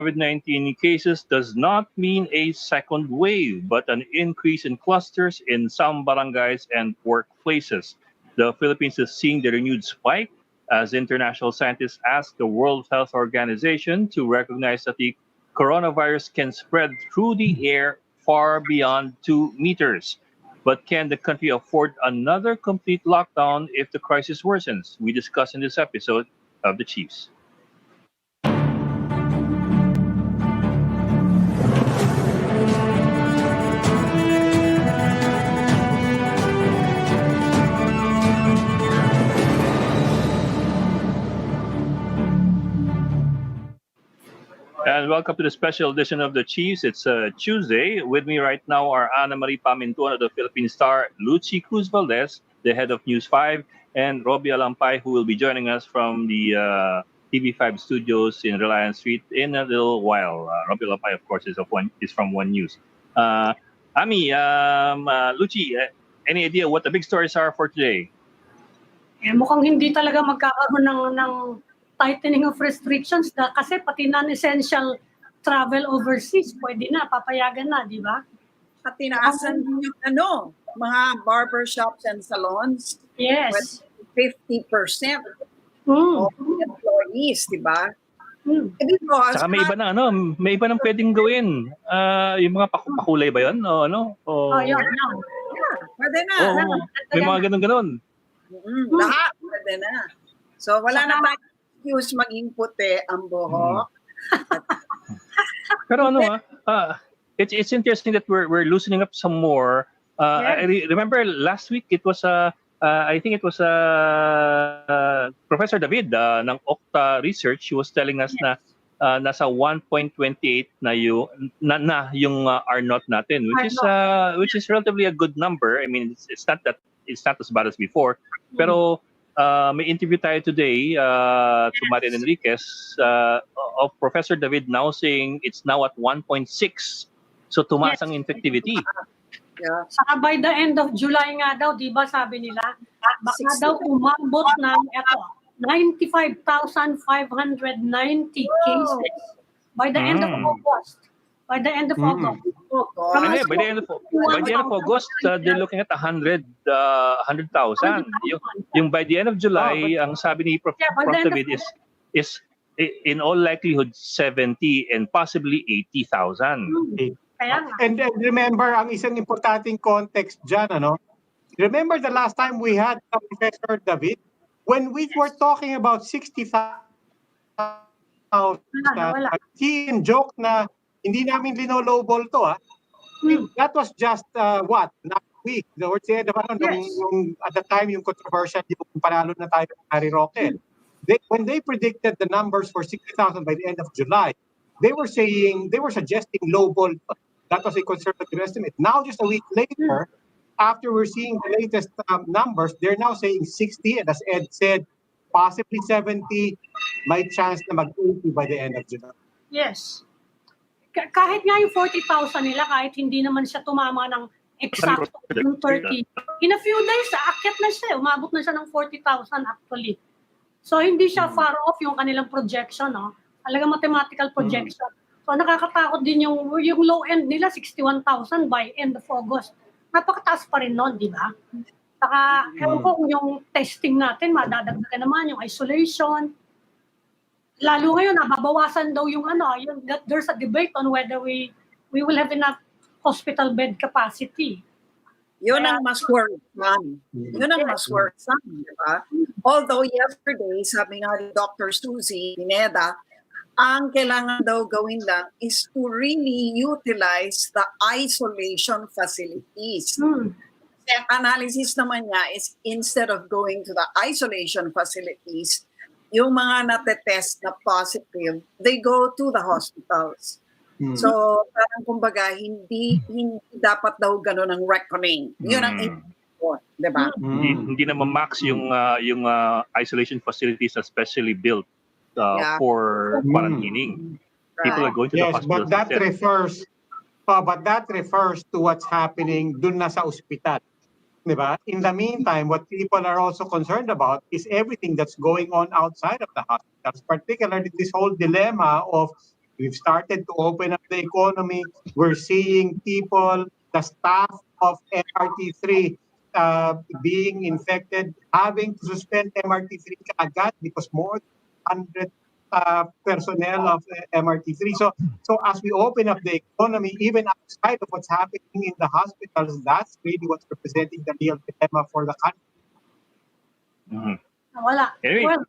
COVID-19 cases does not mean a second wave, but an increase in clusters in some barangays and workplaces. The Philippines is seeing the renewed spike as international scientists ask the World Health Organization to recognize that the coronavirus can spread through the air far beyond 2 meters. But can the country afford another complete lockdown if the crisis worsens? We discuss in this episode of the Chiefs. And welcome to the special edition of the Chiefs. It's Tuesday. With me right now are Ana Marie Pamintuan of the Philippine Star, Lucy Cruz Valdez, the head of News 5, and Robbie Alampay, who will be joining us from the TV5 studios in Reliance Street in a little while. Robbie Alampay, of course, is from One News. Ami, Lucy, any idea what the big stories are for today? Mukhang hindi talaga magkakaroon ng tightening of restrictions kasi pati non-essential travel overseas, pwede na, papayagan na, di ba? At tinaasan din yung mga barbershops and salons. Yes. With 50% of employees, di ba? Saka may iba na, may iba nang pwedeng gawin. Yung mga pakulay ba yun? O ano? Yun. Yeah, pwede na. May mga ganun-ganun. Lahat, pwede na. So, wala na tayong excuse maging puti ang buhok. Pero it's interesting that we're loosening up some more. Yes. I remember last week it was I think it was Professor David ng Okta Research. He was telling us na nasa 1.28 na yung R0 natin, which is relatively a good number. I mean, it's not as bad as before. Pero may interview tayo today to Marian Enriquez of Professor David now saying it's now at 1.6. So tumaas ang infectivity. Yeah. Saka by the end of July nga daw, di ba sabi nila, baka daw umabot ng 95,590 cases by the end of August. By the end of August. By the end of August, they're looking at 100,000. Yung by the end of July, ang sabi ni Prof. David is in all likelihood 70 and possibly 80,000. And remember, ang isang importanteng context dyan, remember the last time we had Professor David, when we were talking about 60,000, he joke na hindi namin linolobol to, That was just, last week. Towards the end of, at the time, yung controversial, yung panalo na tayo ng Harry Roque. When they predicted the numbers for 60,000 by the end of July, they were suggesting lowball. That was a conservative estimate. Now, just a week later, after we're seeing the latest numbers, they're now saying 60, and as Ed said, possibly 70, may chance na mag-80 by the end of July. Yes. Kahit nga yung 40,000 nila, kahit hindi naman siya tumama ng exact yung 30. In a few days, aakyat na siya. Umabot na siya ng 40,000 actually. So, hindi siya far off yung kanilang projection. Talagang mathematical projection. So, nakakatakot din yung low end nila, 61,000 by end of August. Napakataas pa rin nun, di ba? Saka, ewan ko kung yung testing natin, madadagdagan naman yung isolation. Lalo ngayon, nababawasan daw yung there's a debate on whether we will have enough hospital bed capacity. Yun ang mas worrisome. Di ba? Although yesterday, sabi nga ni Dr. Suzy Pineda, ang kailangan daw gawin lang is to really utilize the isolation facilities. Kasi ang analysis naman niya is instead of going to the isolation facilities, yung mga natetest na positive, they go to the hospitals. So, parang kumbaga, hindi dapat daw gano'n ang reckoning. Yun ang important, di ba? Hindi na ma-max yung isolation facilities especially built for quarantining. People are going to the hospitals. But that refers to what's happening dun na sa ospital. Diba? In the meantime, what people are also concerned about is everything that's going on outside of the hospitals, particularly this whole dilemma of We've started to open up the economy. We're seeing people, the staff of MRT3 being infected, having to suspend MRT3 agad because more than 100 personnel of MRT3. So as we open up the economy, even outside of what's happening in the hospitals, that's really what's representing the real dilemma for the country. Mhm. Wala. Anyway, Well,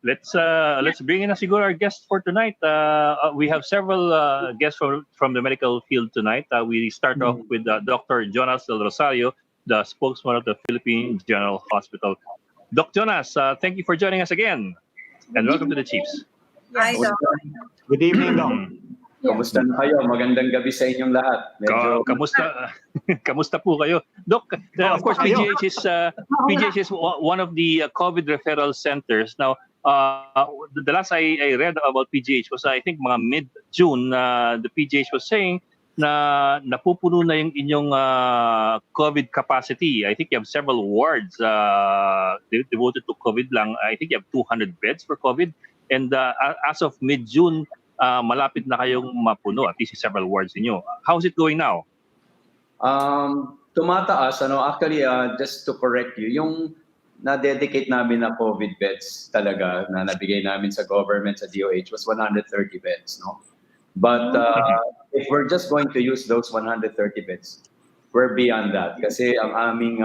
let's bring in siguro our guest for tonight. We have several guests from the medical field tonight. We start off with Dr. Jonas del Rosario, the spokesman of the Philippine General Hospital. Doc Jonas, thank you for joining us again, and welcome to the Chiefs. Hi, Doc. Good evening, Doc. Kamusta na kayo? Magandang gabi sa inyong lahat. Medyo Kamusta kamusta po kayo? Doc, of course PGH is one of the COVID referral centers. Now, the last I read about PGH was I think mga mid-June, the PGH was saying na napupuno na yung inyong COVID capacity. I think you have several wards devoted to COVID lang. I think you have 200 beds for COVID. And as of mid-June, malapit na kayong mapuno, at least several wards ninyo. How's it going now? tumataas. Actually, just to correct you, yung na-dedicate namin na COVID beds talaga na nabigay namin sa government, sa DOH, was 130 beds. No? But if we're just going to use those 130 beds, we're beyond that. Kasi ang aming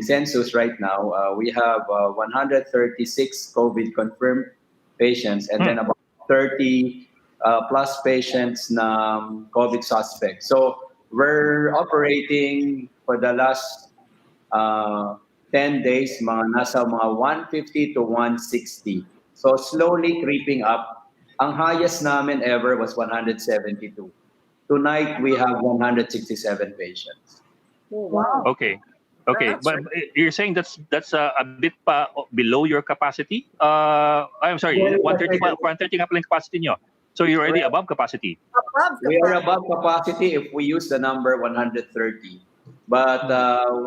census right now, we have 136 COVID confirmed patients and then about 30 plus patients na COVID suspects. So we're operating for the last 10 days, nasa 150 to 160. So slowly creeping up. Ang highest namin ever was 172. Tonight, we have 167 patients. Oh, wow. Okay. That's But you're saying that's a bit below your capacity? I'm sorry, 130 nga pala yung capacity nyo. So you're already above capacity? We are above capacity if we use the number 130. But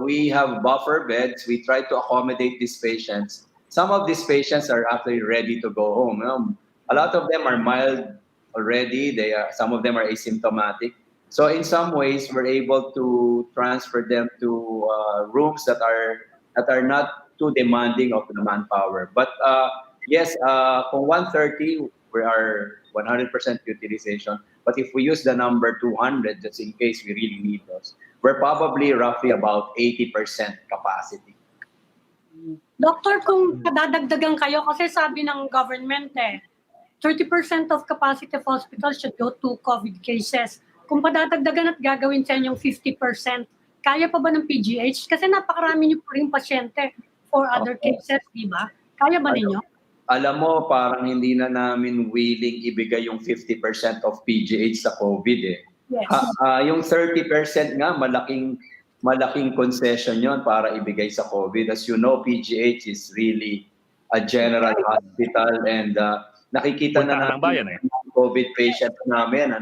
we have buffer beds. We try to accommodate these patients. Some of these patients are actually ready to go home. A lot of them are mild already. Some of them are asymptomatic. So in some ways, we're able to transfer them to rooms that are not too demanding of the manpower. But yes, kung 130, we are 100% utilization. But if we use the number 200, just in case we really need those, we're probably roughly about 80% capacity. Doctor, kung kadadagdagan kayo, kasi sabi ng government 30% of capacity of hospitals should go to COVID cases. Kung padadagdagan at gagawin sa inyong 50%, kaya pa ba ng PGH? Kasi napakarami niyo po rin pasyente for other cases, di ba? Kaya ba ninyo? Alam mo, parang hindi na namin willing ibigay yung 50% of PGH sa COVID Yes. Yung 30% nga, malaking concession yon para ibigay sa COVID. As you know, PGH is really a general hospital and nakikita na namin COVID patients namin,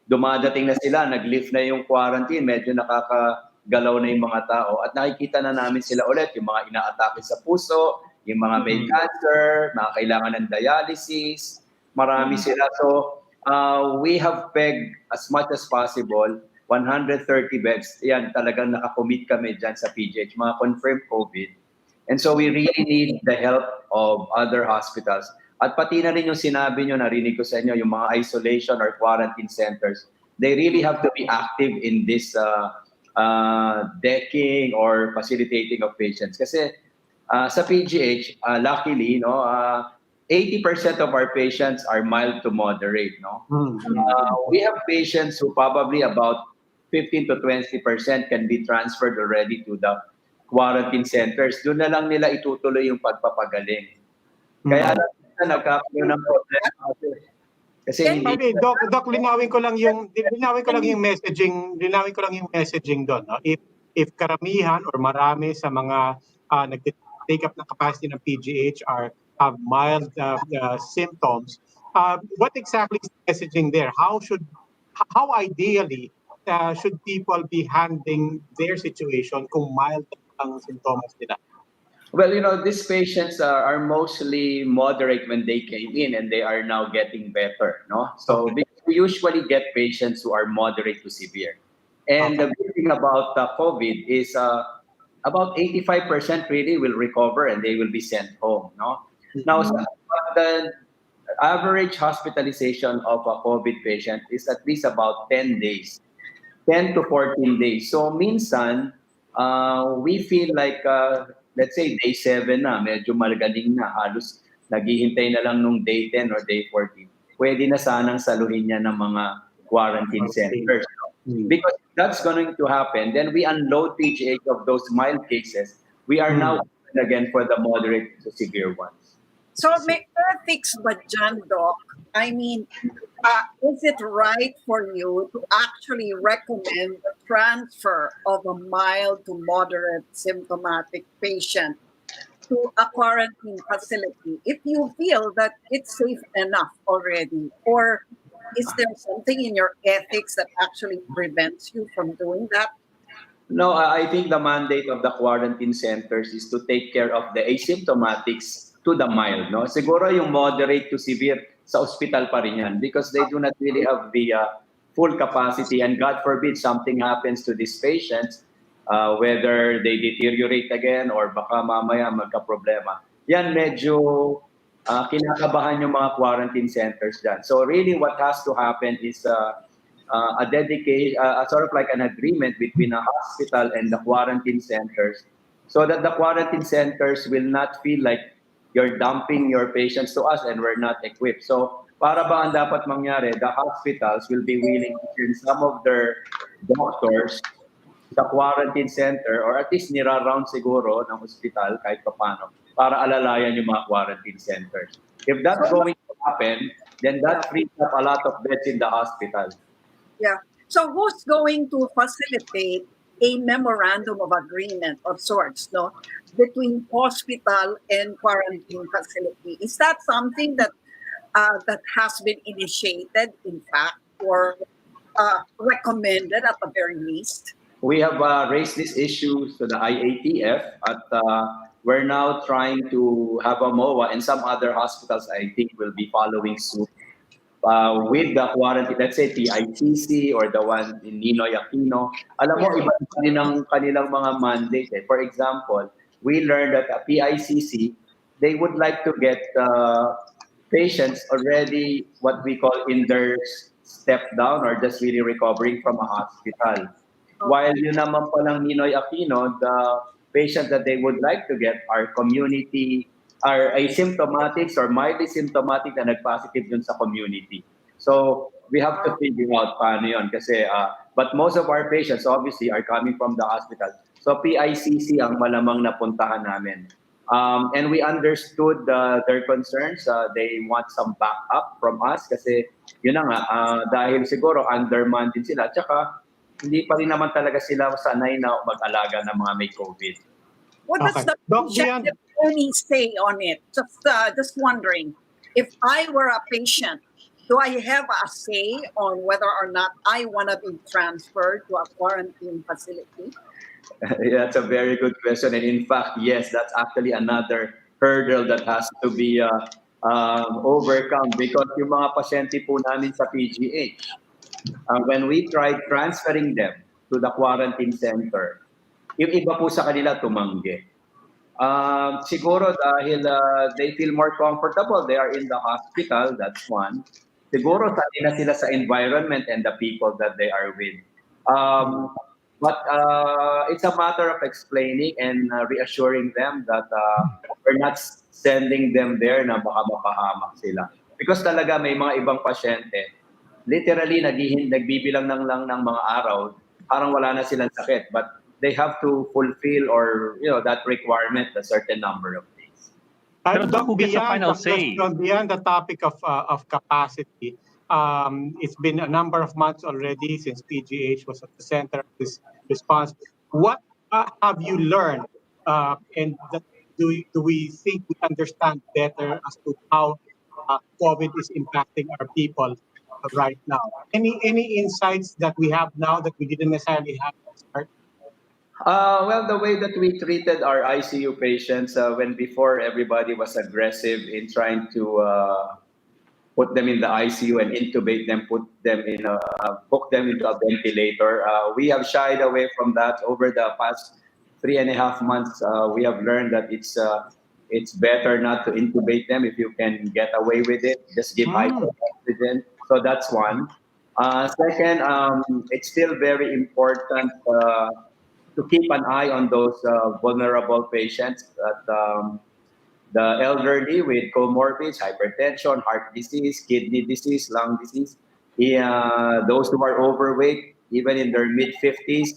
dumadating na sila, nag-lift na yung quarantine, medyo nakakagalaw na yung mga tao at nakikita na namin sila ulit, yung mga ina-atake sa puso, yung mga may cancer, mga kailangan ng dialysis, marami sila. So we have pegged as much as possible 130 beds. Yan, talagang nakakommit kami dyan sa PGH, mga confirmed COVID. And so we really need the help of other hospitals. At pati na rin yung sinabi nyo, narinig ko sa inyo, yung mga isolation or quarantine centers, they really have to be active in this decking or facilitating of patients. Kasi sa PGH, luckily, 80% of our patients are mild to moderate. We have patients who probably about 15 to 20% can be transferred already to the quarantine centers. Doon na lang nila itutuloy yung pagpapagaling. Kaya nagkakaroon ng problema kasi hindi. Doc, linawin ko lang yung messaging doon. If karamihan or marami sa mga nag-take up ng capacity ng PGH have mild symptoms, what exactly is the messaging there? How ideally should people be handling their situation kung mild ang symptoms nila? Well, these patients are mostly moderate when they came in, and they are now getting better, no? So Okay. we usually get patients who are moderate to severe. And Okay. the good thing about COVID is about 85% really will recover and they will be sent home, no? Now, the average hospitalization of a COVID patient is at least about 10 days. 10 to 14 days. So minsan, we feel like, let's say day 7 na, medyo malagaling na, halos naghihintay na lang nung day 10 or day 14. Pwede na sanang saluhin niya ng mga quarantine centers. Because that's going to happen. Then we unload PGH of those mild cases. We are now open again for the moderate to severe ones. So may ethics ba dyan, Doc? I mean, is it right for you to actually recommend the transfer of a mild to moderate symptomatic patient to a quarantine facility if you feel that it's safe enough already? Or is there something in your ethics that actually prevents you from doing that? No, I think the mandate of the quarantine centers is to take care of the asymptomatics to the mild. No, siguro yung moderate to severe sa hospital pa rin yan because they do not really have the full capacity, and God forbid something happens to these patients, whether they deteriorate again or baka mamaya magka-problema. Yan medyo kinakabahan yung mga quarantine centers dyan. So really what has to happen is a dedication, sort of like an agreement between a hospital and the quarantine centers, so that the quarantine centers will not feel like you're dumping your patients to us and we're not equipped. So para ba ang dapat mangyari, the hospitals will be willing to send some of their doctors sa quarantine center, or at least nira-round siguro ng hospital kahit paano para alalayan yung mga quarantine centers. If that's going to happen, then that frees up a lot of beds in the hospital. Yeah. So who's going to facilitate a memorandum of agreement of sorts, no, between hospital and quarantine facility? Is that something that that has been initiated, in fact, or recommended at the very least? We have raised this issue to the IATF, at we're now trying to have a MOA, and some other hospitals I think will be following suit with the quarantine, let's say PICC or the one in Ninoy Aquino. Alam mo, iba din ang kanilang mga mandate. For example, we learned that at PICC, they would like to get patients already what we call in their step down or just really recovering from a hospital. While yun naman palang Ninoy Aquino, the patients that they would like to get are community, are asymptomatics or mildly symptomatic na nag-positive dun sa community. So we have to figure out paano yun kasi, but most of our patients obviously are coming from the hospital. So PICC ang malamang napuntahan namin. And we understood their concerns. They want some backup from us kasi yun na nga, dahil siguro undermanned din sila. Tsaka hindi pa rin naman talaga sila sanay na mag-alaga ng mga may COVID. What does the patient attorney say on it? Just wondering, if I were a patient, do I have a say on whether or not I want to be transferred to a quarantine facility? That's a very good question. And in fact, yes, that's actually another hurdle that has to be overcome because yung mga pasyente po namin sa PGH, when we tried transferring them to the quarantine center, yung iba po sa kanila tumanggi. Siguro dahil they feel more comfortable, they are in the hospital, that's one. Siguro sanay na sila sa environment and the people that they are with. But it's a matter of explaining and reassuring them that we're not sending them there na baka mapahamak sila. Because talaga may mga ibang pasyente, literally nagbibilang lang ng mga araw, parang wala na silang sakit, but they have to fulfill or that requirement a certain number of days. Pero who gets the final say? Beyond the topic of capacity, it's been a number of months already since PGH was at the center of this response. What have you learned, and do we think we understand better as to how COVID is impacting our people right now? Any insights that we have now that we didn't necessarily have at the start? Well, the way that we treated our ICU patients when before everybody was aggressive in trying to put them in the ICU and intubate them, put them in hook them into a ventilator. We have shied away from that over the past 3.5 months. We have learned that it's better not to intubate them if you can get away with it. Just give oxygen. So that's one. Second, it's still very important to keep an eye on those vulnerable patients. That, the elderly with comorbids, hypertension, heart disease, kidney disease, lung disease, those who are overweight, even in their mid 50s,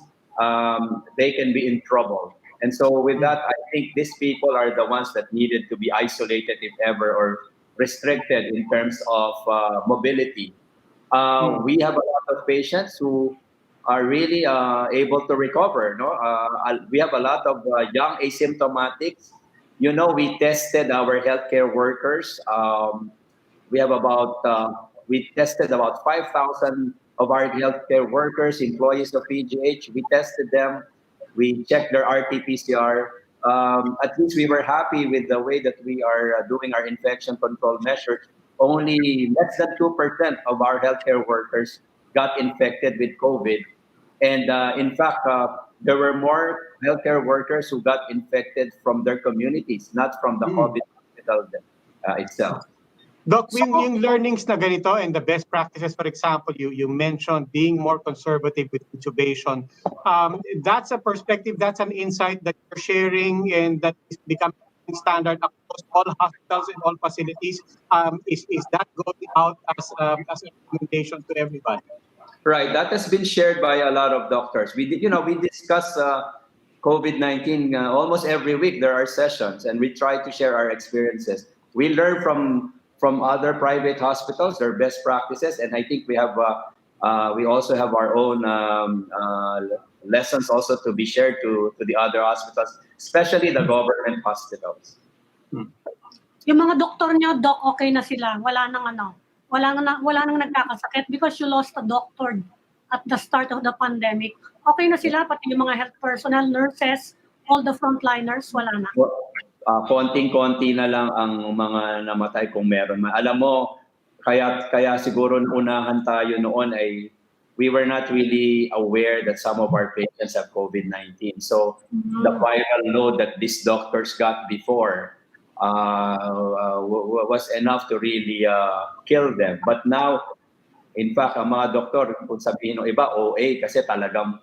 they can be in trouble. And so, with that, I think these people are the ones that needed to be isolated, if ever, or restricted in terms of mobility. We have a lot of patients who are really able to recover. No, we have a lot of young asymptomatics. You know, we tested our healthcare workers. We have about we tested about 5,000 of our healthcare workers, employees of PGH. We tested them. We checked their RT-PCR. At least we were happy with the way that we are doing our infection control measures. Only less than 2% of our healthcare workers got infected with COVID. And in fact, there were more healthcare workers who got infected from their communities, not from the COVID hospital itself. Doc, yung learnings na ganito and the best practices, for example, you mentioned being more conservative with intubation. That's a perspective, that's an insight that you're sharing and that is becoming standard across all hospitals and all facilities. Is that going out as a recommendation to everybody? Right, that has been shared by a lot of doctors. We discuss COVID-19 almost every week. There are sessions, and we try to share our experiences. We learn from other private hospitals, their best practices, and I think we also have our own lessons also to be shared to the other hospitals, especially the government hospitals. Yung mga doktor niyo, doc, okay na sila. Wala nang nagkakasakit because you lost a doctor at the start of the pandemic. Okay na sila, pati yung mga health personnel, nurses, all the frontliners, wala na. Konting-konti na lang ang mga namatay kung meron man. Alam mo, kaya siguro unahan tayo noon ay we were not really aware that some of our patients have COVID-19. So the viral load that these doctors got before was enough to really kill them. But now, in fact, ang mga doktor, kung sabihin ng iba, OA, kasi talagang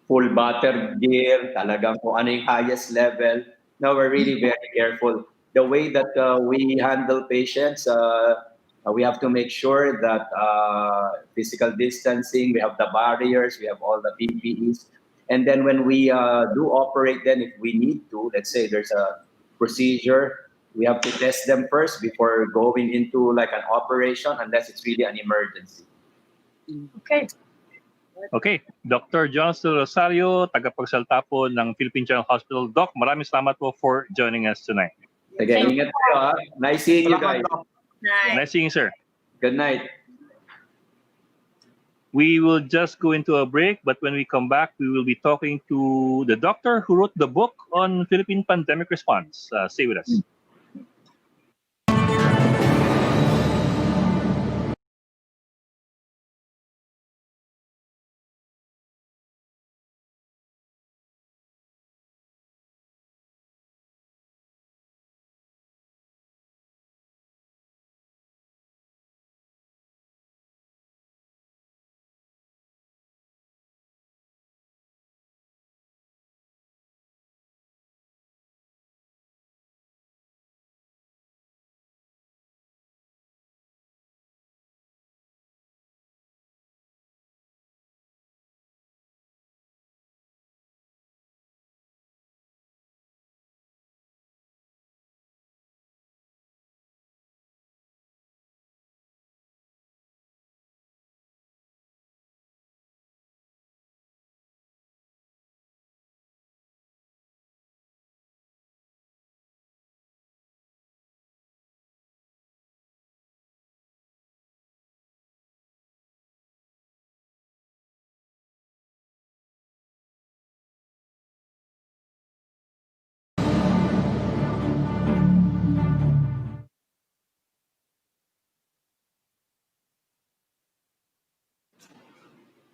full butter gear, talagang kung ano yung highest level. Now we're really very careful. The way that we handle patients, we have to make sure that physical distancing, we have the barriers, we have all the PPEs. And then when we do operate, then if we need to, let's say there's a procedure, we have to test them first before going into like an operation, unless it's really an emergency. Okay, Dr. Jonas Rosario, tagapagsalita po ng Philippine General Hospital. Doc, maraming salamat po for joining us tonight. Sige, ingat kayo ha. Nice seeing you guys. Nice seeing you, sir. Good night. We will just go into a break, but when we come back, we will be talking to the doctor who wrote the book on Philippine pandemic response. Stay with us.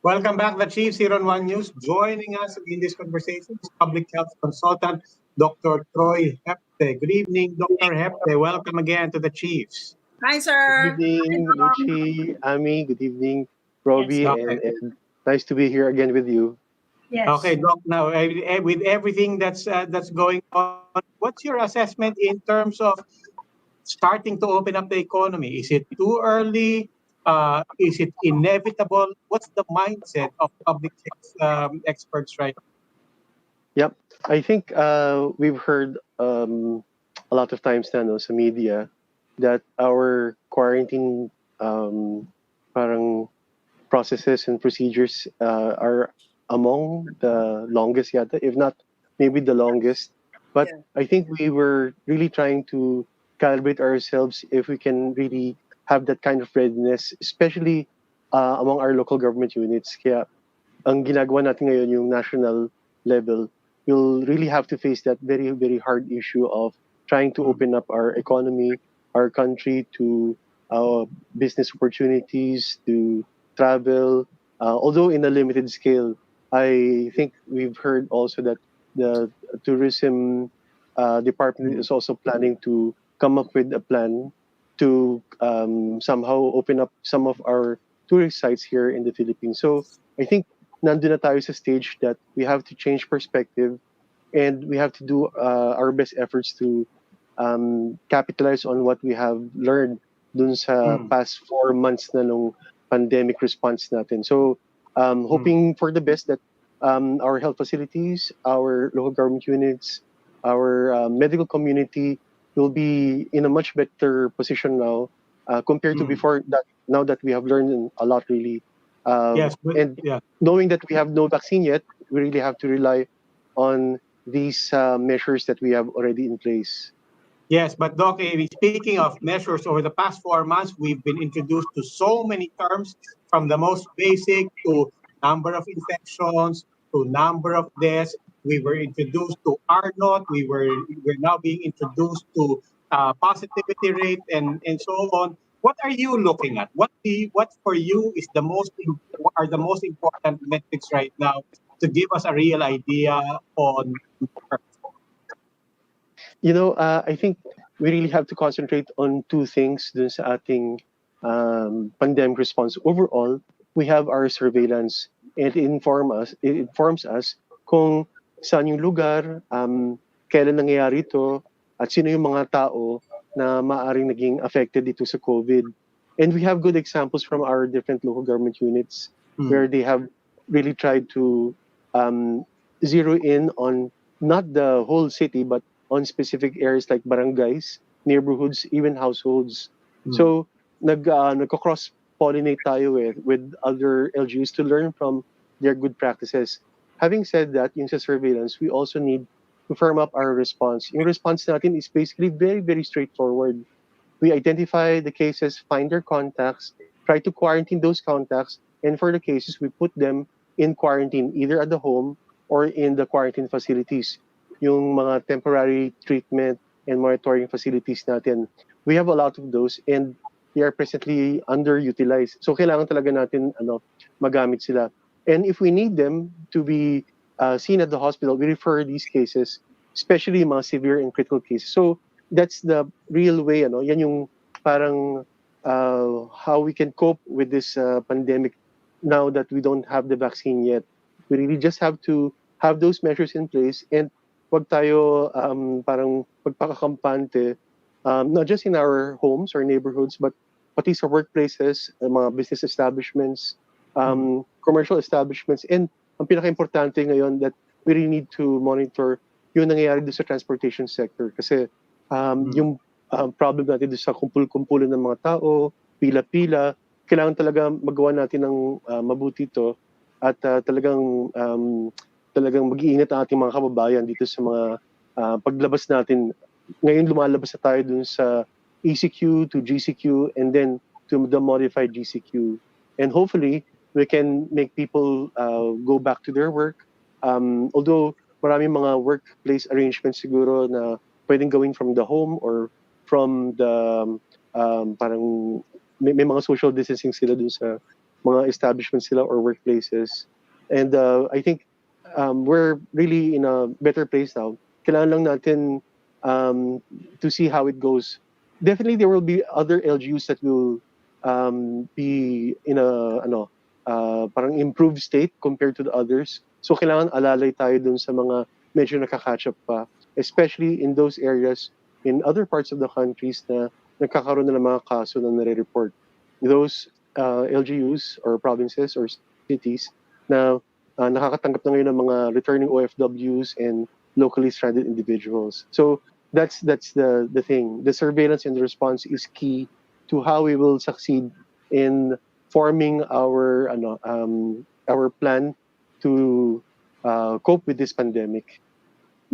Welcome back, the Chiefs here on One News. Joining us in this conversation is public health consultant Dr. Troy Gepte. Good evening, Dr. Gepte. Welcome again to the Chiefs. Hi, Good sir. Hi, evening, Tom. Richie, Ami. Good evening, Yes. Robbie, Okay. and nice to be here again with you. Yes. Okay, Doc. Now, with everything that's going on, what's your assessment in terms of starting to open up the economy? Is it too early? Is it inevitable? What's the mindset of public health experts right Yep, I think we've heard a lot of times na no, sa media that our quarantine parang processes and procedures are among the longest yata, if not maybe the longest. But Yeah. I think we were really trying to calibrate ourselves if we can really have that kind of readiness, especially among our local government units. Kaya ang ginagawa natin ngayon yung national level, we'll really have to face that very, very hard issue of trying to open up our economy, our country to business opportunities, to travel, although in a limited scale. I think we've heard also that the tourism department is also planning to come up with a plan to somehow open up some of our tourist sites here in the Philippines. So I think nandun na tayo sa stage that we have to change perspective and we have to do our best efforts to capitalize on what we have learned dun sa now? past 4 months na nung pandemic response natin. So hoping for the best that our health facilities, our local government units, our medical community will be in a much better position now compared to Mm. before that now that we have learned a lot really. Yes, but And yeah. knowing that we have no vaccine yet, we really have to rely on these measures that we have already in place. Yes, but Doc, speaking of measures, over the past 4 months, we've been introduced to so many terms, from the most basic to number of infections to number of deaths. We were introduced to R naught. We're now being introduced to positivity rate and so on. What are you looking at? What for you is are the most important metrics right now to give us a real idea on? I think we really have to concentrate on two things dun sa ating pandemic response. Overall, we have our surveillance and it informs us kung saan yung lugar, kailan nangyayari ito, at sino yung mga tao na maaring naging affected dito sa COVID. And we have good examples from our different local government units where they have really tried to zero in on not the whole city, but on specific areas like barangays, neighborhoods, even households. So nagko-cross pollinate tayo with other LGUs to learn from their good practices. Having said that, yung sa surveillance, we also need to firm up our response. Yung response natin is basically very, very straightforward. We identify the cases, find their contacts, try to quarantine those contacts, and for the cases, we put them in quarantine, either at the home or in the quarantine facilities. Yung mga temporary treatment and monitoring facilities natin. We have a lot of those and they are presently underutilized. So kailangan talaga natin magamit sila. And if we need them to be seen at the hospital, we refer these cases, especially mga severe and critical cases. So that's the real way, yan yung parang how we can cope with this pandemic now that we don't have the vaccine yet. We really just have to have those measures in place and wag tayo parang pagpakakampante, not just in our homes or neighborhoods, but pati sa workplaces, mga business establishments, commercial establishments, and ang pinaka-importante ngayon that we really need to monitor yung nangyayari doon sa transportation sector. Kasi yung problem natin doon sa kumpul-kumpulan ng mga tao, pila-pila, kailangan talaga magawa natin ng mabuti ito at talagang mag-iingat ang ating mga kababayan dito sa mga paglabas natin. Ngayon lumalabas na tayo dun sa ECQ to GCQ and then to the modified GCQ. And hopefully, we can make people go back to their work. Although maraming mga workplace arrangements siguro na pwedeng gawin from the home or from the parang may mga social distancing sila dun sa mga establishments sila or workplaces. And I think we're really in a better place now. Kailangan lang natin to see how it goes. Definitely, there will be other LGUs that will be in a parang improved state compared to the others. So kailangan alalay tayo dun sa mga medyo nakaka-catch up pa, especially in those areas in other parts of the countries na nagkakaroon na ng mga kaso na nare-report. Those LGUs or provinces or cities na nakakatanggap na ngayon ng mga returning OFWs and locally stranded individuals. So that's the thing. The surveillance and the response is key to how we will succeed in forming our plan to cope with this pandemic.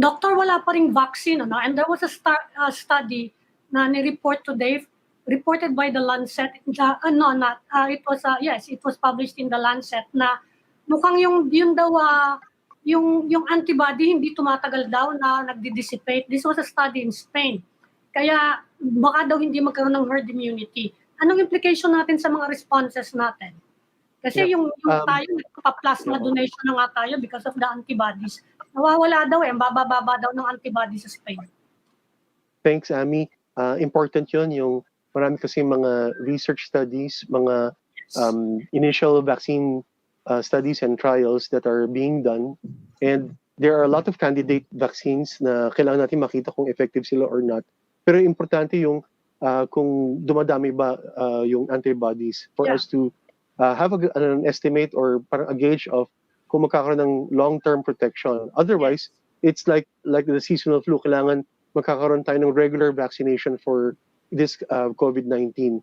Doctor, wala pa ring vaccine, ano? And there was a study na ni-report today, reported by the Lancet. It was published in the Lancet na mukhang yun daw yung antibody hindi tumatagal daw na nagdi-dissipate. This was a study in Spain. Kaya baka daw hindi magkaroon ng herd immunity. Anong implication natin sa mga responses natin? Kasi yung tayo, nagpa-plasma donation na nga tayo because of the antibodies. Nawawala daw ang baba-baba daw ng antibodies sa Spain. Thanks, Ami. Important yun, yung marami kasi mga research studies, mga initial vaccine studies and trials that are being done. And there are a lot of candidate vaccines na kailangan natin makita kung effective sila or not. Pero importante yung kung dumadami ba yung antibodies for us to have an estimate or parang a gauge of kung magkakaroon ng long-term protection. Otherwise, it's like the seasonal flu. Kailangan magkakaroon tayo ng regular vaccination for this COVID-19.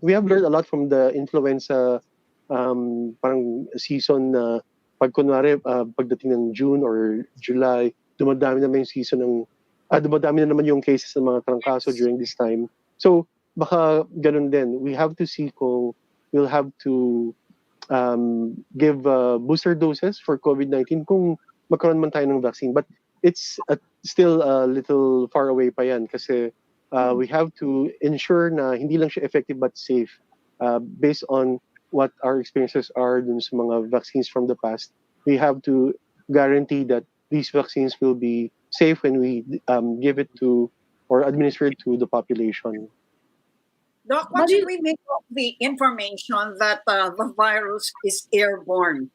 We have learned a lot from the influenza parang season na pag kunwari pagdating ng June or July, dumadami naman yung season ng dumadami na naman yung cases ng mga trangkaso during this time. So baka ganun din. We have to see kung we'll have to give booster doses for COVID-19 kung magkaroon man tayo ng vaccine. But it's still a little far away pa yan kasi we have to ensure na hindi lang siya effective but safe based on what our experiences are dun sa mga vaccines from the past. We have to guarantee that these vaccines will be safe when we give it to or administer it to the population. Doc, what should we make of the information that the virus is airborne?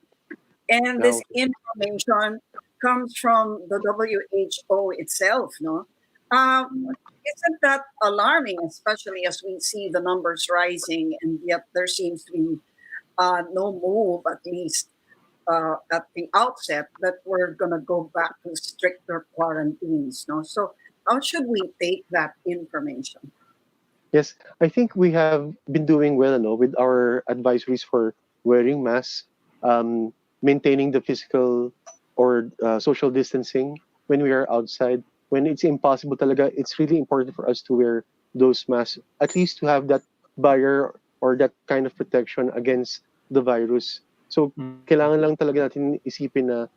And this information comes from the WHO itself, no? Isn't that alarming, especially as we see the numbers rising, and yet there seems to be no move, at least at the outset, that we're going to go back to stricter quarantines, no? So how should we take that information? Yes, I think we have been doing well with our advisories for wearing masks, maintaining the physical or social distancing when we are outside. When it's impossible talaga, it's really important for us to wear those masks, at least to have that barrier or that kind of protection against the virus. So, kailangan lang talaga natin isipin na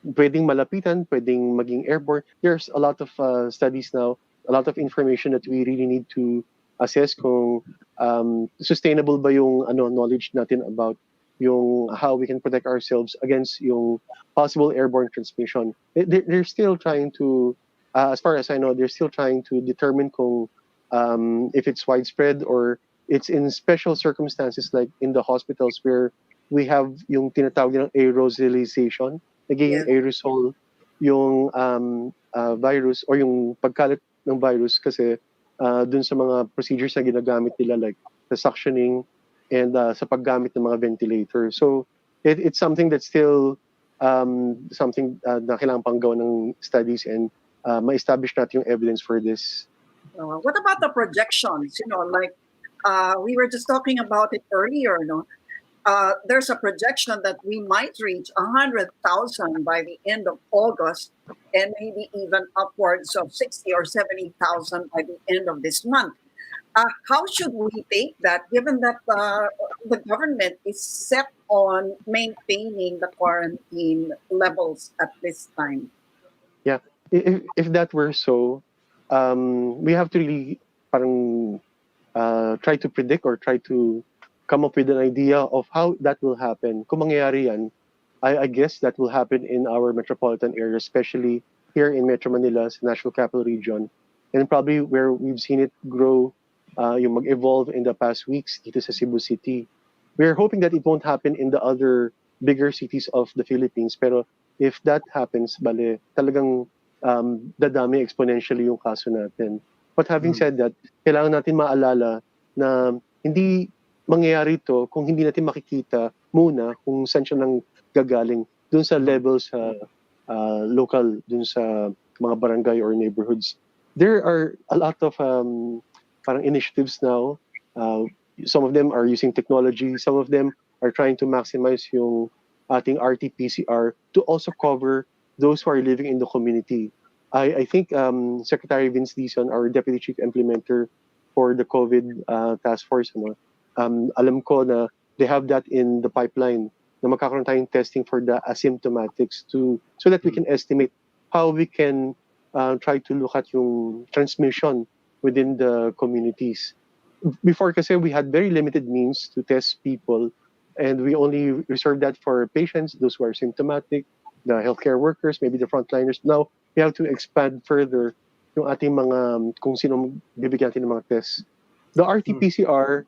pwedeng malapitan, pwedeng maging airborne. There's a lot of studies now, a lot of information that we really need to assess kung sustainable ba yung knowledge natin about yung how we can protect ourselves against yung possible airborne transmission. They're still trying to, as far as I know, they're still trying to determine kung if it's widespread or it's in special circumstances like in the hospitals where we have yung tinatawag ng aerosolization, nagiging aerosol yung virus or yung pagkalat ng virus kasi dun sa mga procedures na ginagamit nila like the suctioning and sa paggamit ng mga ventilator. So it's something that's still something na kailangan pang gawa ng studies and ma-establish natin yung evidence for this. What about the projections? Like we were just talking about it earlier, no? There's a projection that we might reach 100,000 by the end of August and maybe even upwards of 60 or 70,000 by the end of this month. How should we take that, given that the government is set on maintaining the quarantine levels at this time? Yeah, if that were so, we have to really parang try to predict or try to come up with an idea of how that will happen. Kung mangyayari yan, I guess that will happen in our metropolitan area, especially here in Metro Manila's National Capital Region, and probably where we've seen it grow, yung mag-evolve in the past weeks dito sa Cebu City. We're hoping that it won't happen in the other bigger cities of the Philippines, pero if that happens, bale, talagang dadami exponentially yung kaso natin. But having said that, kailangan natin maalala na hindi mangyayari to kung hindi natin makikita muna kung saan siya nang gagaling dun sa level sa local, dun sa mga barangay or neighborhoods. There are a lot of parang initiatives now. Some of them are using technology. Some of them are trying to maximize yung ating RT-PCR to also cover those who are living in the community. I think Secretary Vince Dizon, our Deputy Chief Implementer for the COVID Task Force, alam ko na they have that in the pipeline na magkakaroon tayong testing for the asymptomatics so that we can estimate how we can try to look at yung transmission within the communities. Before kasi we had very limited means to test people, and we only reserve that for patients, those who are symptomatic, the healthcare workers, maybe the frontliners. Now, we have to expand further yung ating mga, kung sino bibigyan natin ng mga tests. The RT-PCR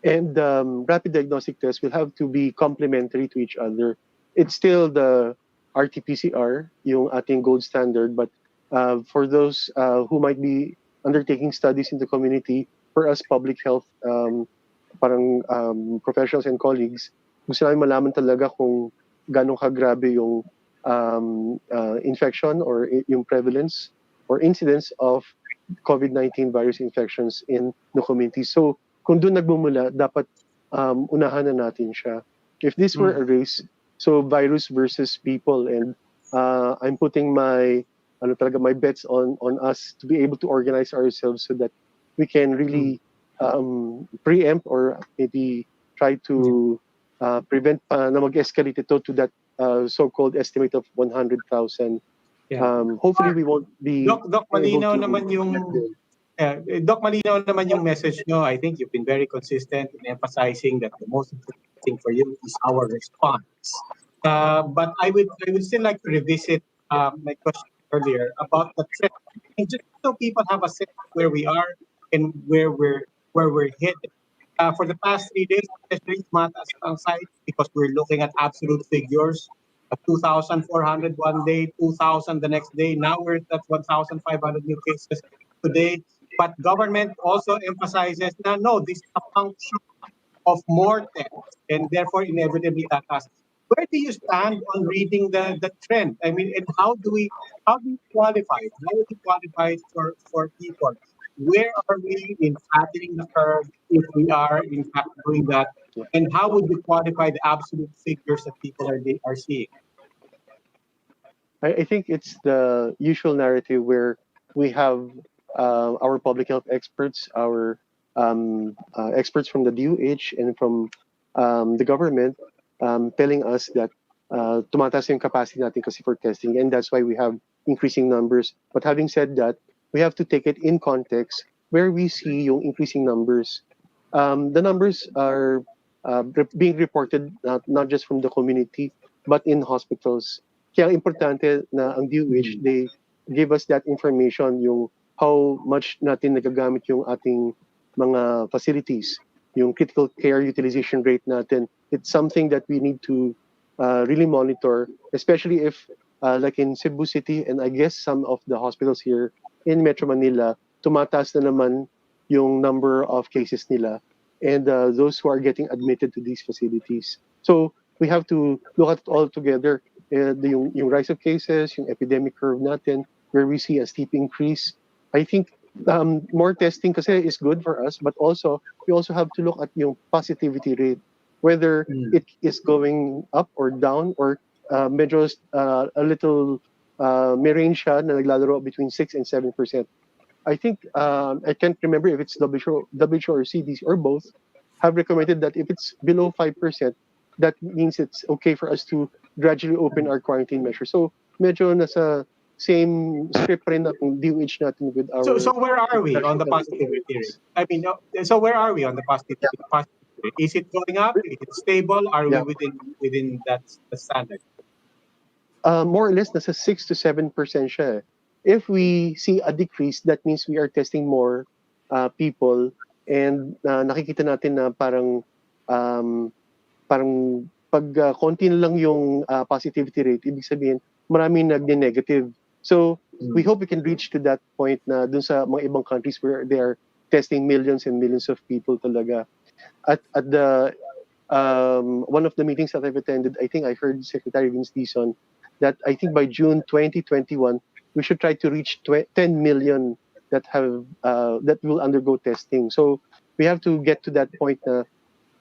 and rapid diagnostic tests will have to be complementary to each other. It's still the RT-PCR, yung ating gold standard, but for those who might be undertaking studies in the community, for us public health professionals and colleagues, gusto namin malaman talaga kung ganong kagrabe yung infection or yung prevalence or incidence of COVID-19 virus infections in the community. So kung doon nagbumula, dapat unahan na natin siya. If this were a race, so virus versus people, and I'm putting my bets on us to be able to organize ourselves so that we can really preempt or maybe try to prevent na mag-escalate ito to that so-called estimate of 100,000. Hopefully we won't be Doc, malinaw naman yung message nyo. I think you've been very consistent in emphasizing that the most important thing for you is our response. But I would still like to revisit my question earlier about the trend. And just so people have a sense of where we are and where we're headed. For the past 3 days, especially mataas ang site because we're looking at absolute figures. 2,400 one day, 2,000 the next day. Now we're at 1,500 new cases today. But government also emphasizes na no, this is a function of more tests and therefore inevitably tataas. Where do you stand on reading the trend? I mean, and how do you qualify? How would you qualify for people? Where are we in flattening the curve if we are in fact doing that? And how would you quantify the absolute figures that people are seeing? I think it's the usual narrative where we have our public health experts, our experts from the DOH and from the government telling us that tumataas yung capacity natin kasi for testing, and that's why we have increasing numbers. But having said that, we have to take it in context where we see yung increasing numbers. The numbers are being reported not just from the community, but in hospitals. Kaya importante na ang DOH, they give us that information, yung how much natin nagagamit yung ating mga facilities, yung critical care utilization rate natin. It's something that we need to really monitor, especially if like in Cebu City and I guess some of the hospitals here in Metro Manila, tumataas na naman yung number of cases nila and those who are getting admitted to these facilities. So we have to look at it all together. Yung rise of cases, yung epidemic curve natin, where we see a steep increase. I think more testing kasi is good for us, but also we also have to look at yung positivity rate, whether it is going up or down or medyo a little may range siya na naglalaro between 6 and 7%. I think I can't remember if it's WHO or CDC or both have recommended that if it's below 5%, that means it's okay for us to gradually open our quarantine measures. So medyo nasa same script rin ng DOH natin with our... So where are we on the positivity rate? I mean, so where are we on the positivity Is it going up? Is it stable? Are we Yeah. within that the standard? More or less nasa 6 to 7% siya. If we see a decrease, that means we are testing more people, and nakikita natin na um, parang pag konti na lang yung positivity rate, ibig sabihin maraming nagne-negative. So we hope we can reach to that point na dun sa mga ibang countries where they are testing millions and millions of people talaga. At the one of the meetings that I've attended, I think I heard Secretary Vince Dizon that I think by June 2021 we should try to reach 10 million that will undergo testing. So we have to get to that point na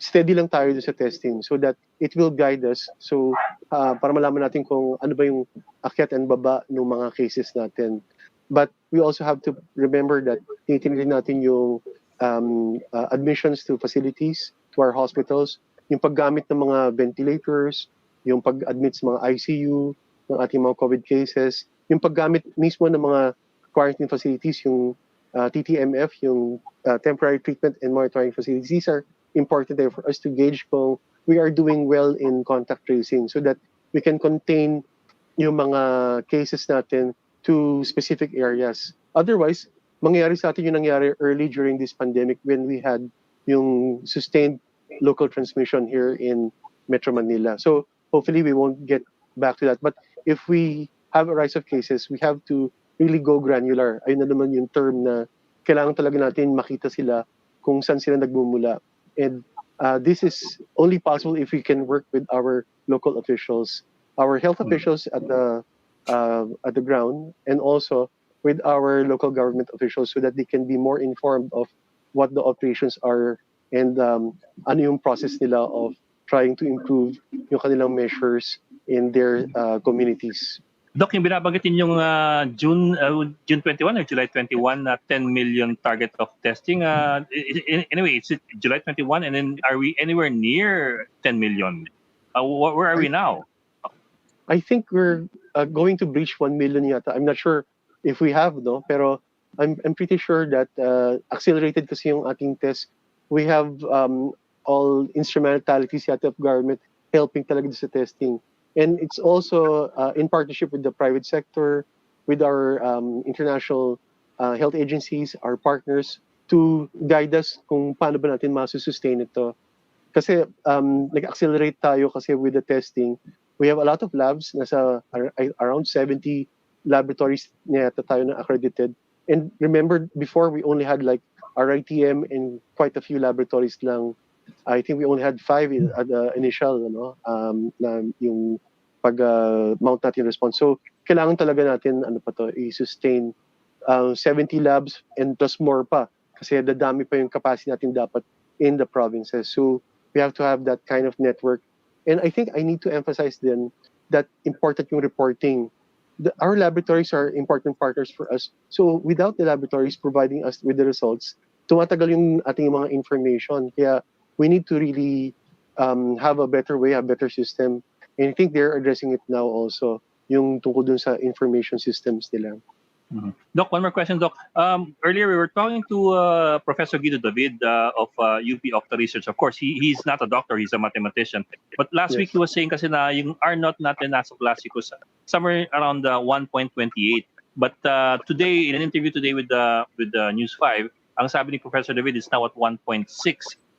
steady lang tayo sa testing so that it will guide us. So para malaman natin kung ano ba yung akyat and baba ng mga cases natin. But we also have to remember that tinitingnan natin yung admissions to facilities, to our hospitals, yung paggamit ng mga ventilators, yung pag-admit sa mga ICU ng ating mga COVID cases, yung paggamit mismo ng mga quarantine facilities, yung TTMF, yung temporary treatment and monitoring facilities. These are important there for us to gauge kung we are doing well in contact tracing so that we can contain yung mga cases natin to specific areas. Otherwise, mangyayari sa atin yung nangyari early during this pandemic when we had yung sustained local transmission here in Metro Manila. So hopefully we won't get back to that. But if we have a rise of cases, we have to really go granular. Ayun na naman yung term na kailangan talaga natin makita sila kung saan sila nagmumula. And this is only possible if we can work with our local officials, our health officials at the ground, and also with our local government officials so that they can be more informed of what the operations are and ano yung process nila of trying to improve yung kanilang measures in their communities. Doc, yung binabanggit yung June 21 or July 21 na 10 million target of testing. Anyway, it's July 21 and then are we anywhere near 10 million? Where are we now? I think we're going to breach 1 million yata. I'm not sure if we have, no? Pero I'm pretty sure that accelerated kasi yung ating test. We have all instrumentalities yata of government helping talaga sa testing. And it's also in partnership with the private sector, with our international health agencies, our partners, to guide us kung paano ba natin masusustain ito. Kasi nag-accelerate tayo kasi with the testing. We have a lot of labs, nasa around 70 laboratories na yata tayo na accredited. And remember, before we only had like RITM and quite a few laboratories lang. I think we only had 5 at the initial, na yung pag-mount natin response. So, kailangan talaga natin, i-sustain 70 labs and plus more pa. Kasi dadami pa yung capacity natin dapat in the provinces. So, we have to have that kind of network. And I think I need to emphasize then that important yung reporting. Our laboratories are important partners for us. So, without the laboratories providing us with the results, tumatagal yung ating mga information. Kaya, we need to really have a better way, a better system. And I think they're addressing it now also, yung tungkol dun sa information systems nila. Mm-hmm. Doc, one more question, Doc. Earlier we were talking to Professor Guido David of UP Octa Research. Of course, he's not a doctor, he's a mathematician. But last week he was saying kasi na yung R0 natin nasa classico somewhere around 1.28. But today, in an interview today with the News 5, ang sabi ni Professor David is now at 1.6.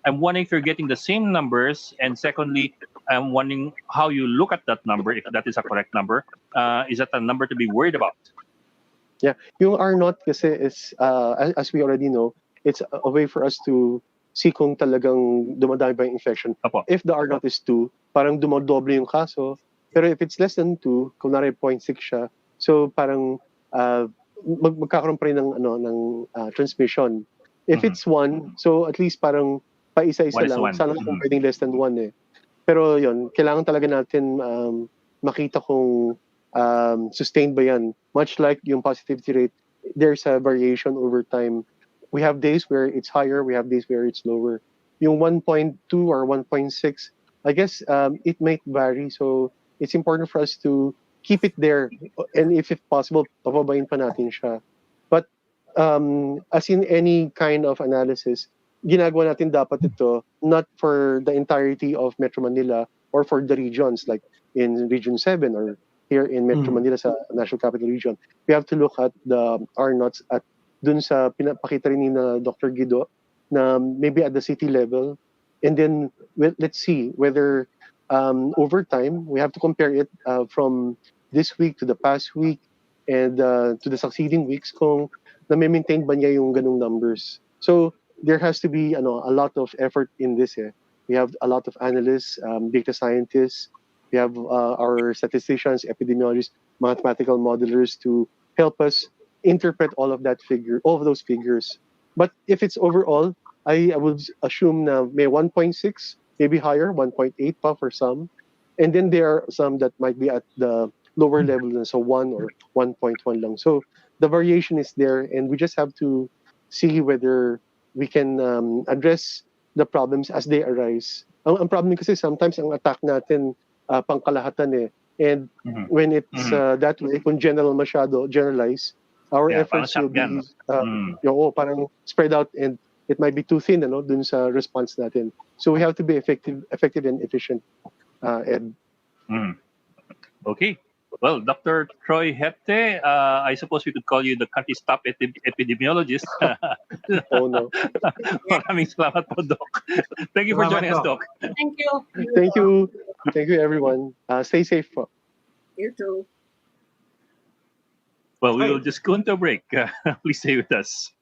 I'm wondering if you're getting the same numbers. And secondly, I'm wondering how you look at that number, if that is a correct number. Is that a number to be worried about? Yeah, yung R0 kasi is, as we already know, it's a way for us to see kung talagang dumadami ba yung infection. Apo. If the R0 is 2, parang dumodoble yung kaso. Pero if it's less than 2, kung nari 0.6 siya, so parang magkakaroon pa rin ng transmission. If it's 1, so at least parang paisa-isa lang. Sana kung pwedeng less than 1 eh. Pero yun, kailangan talaga natin makita kung sustained ba yan. Much like yung positivity rate, there's a variation over time. We have days where it's higher, we have days where it's lower. Yung 1.2 or 1.6, I guess it might vary. So it's important for us to keep it there. And if possible, papabayin pa natin siya. But as in any kind of analysis, ginagawa natin dapat ito not for the entirety of Metro Manila or for the regions like in Region 7 or here in Metro Manila sa National Capital Region. We have to look at the R-naughts at dun sa pinapakita rin ni na Dr. Guido na maybe at the city level. And then let's see whether over time we have to compare it from this week to the past week and to the succeeding weeks kung na-maintain ba niya yung ganung numbers. So there has to be a lot of effort in this. We have a lot of analysts, data scientists. We have our statisticians, epidemiologists, mathematical modelers to help us interpret all of those figures. But if it's overall, I would assume na may 1.6, maybe higher, 1.8 pa for some. And then there are some that might be at the lower level, so 1 or 1.1 lang. So the variation is there, and we just have to see whether we can address the problems as they arise. Ang problem kasi sometimes ang attack natin pangkalahatan eh. And when it's that way, kung generalize, our efforts will be parang spread out and it might be too thin dun sa response natin. So we have to be effective and efficient, Ed. Okay. Well, Dr. Troy Gepte, I suppose we could call you the country's top epidemiologist. Oh no. Maraming salamat po, Doc. Thank you for joining us, Doc. Thank you. Thank you. Thank you, everyone. Stay safe po. You too. Well, we will just go into a break. Please stay with us.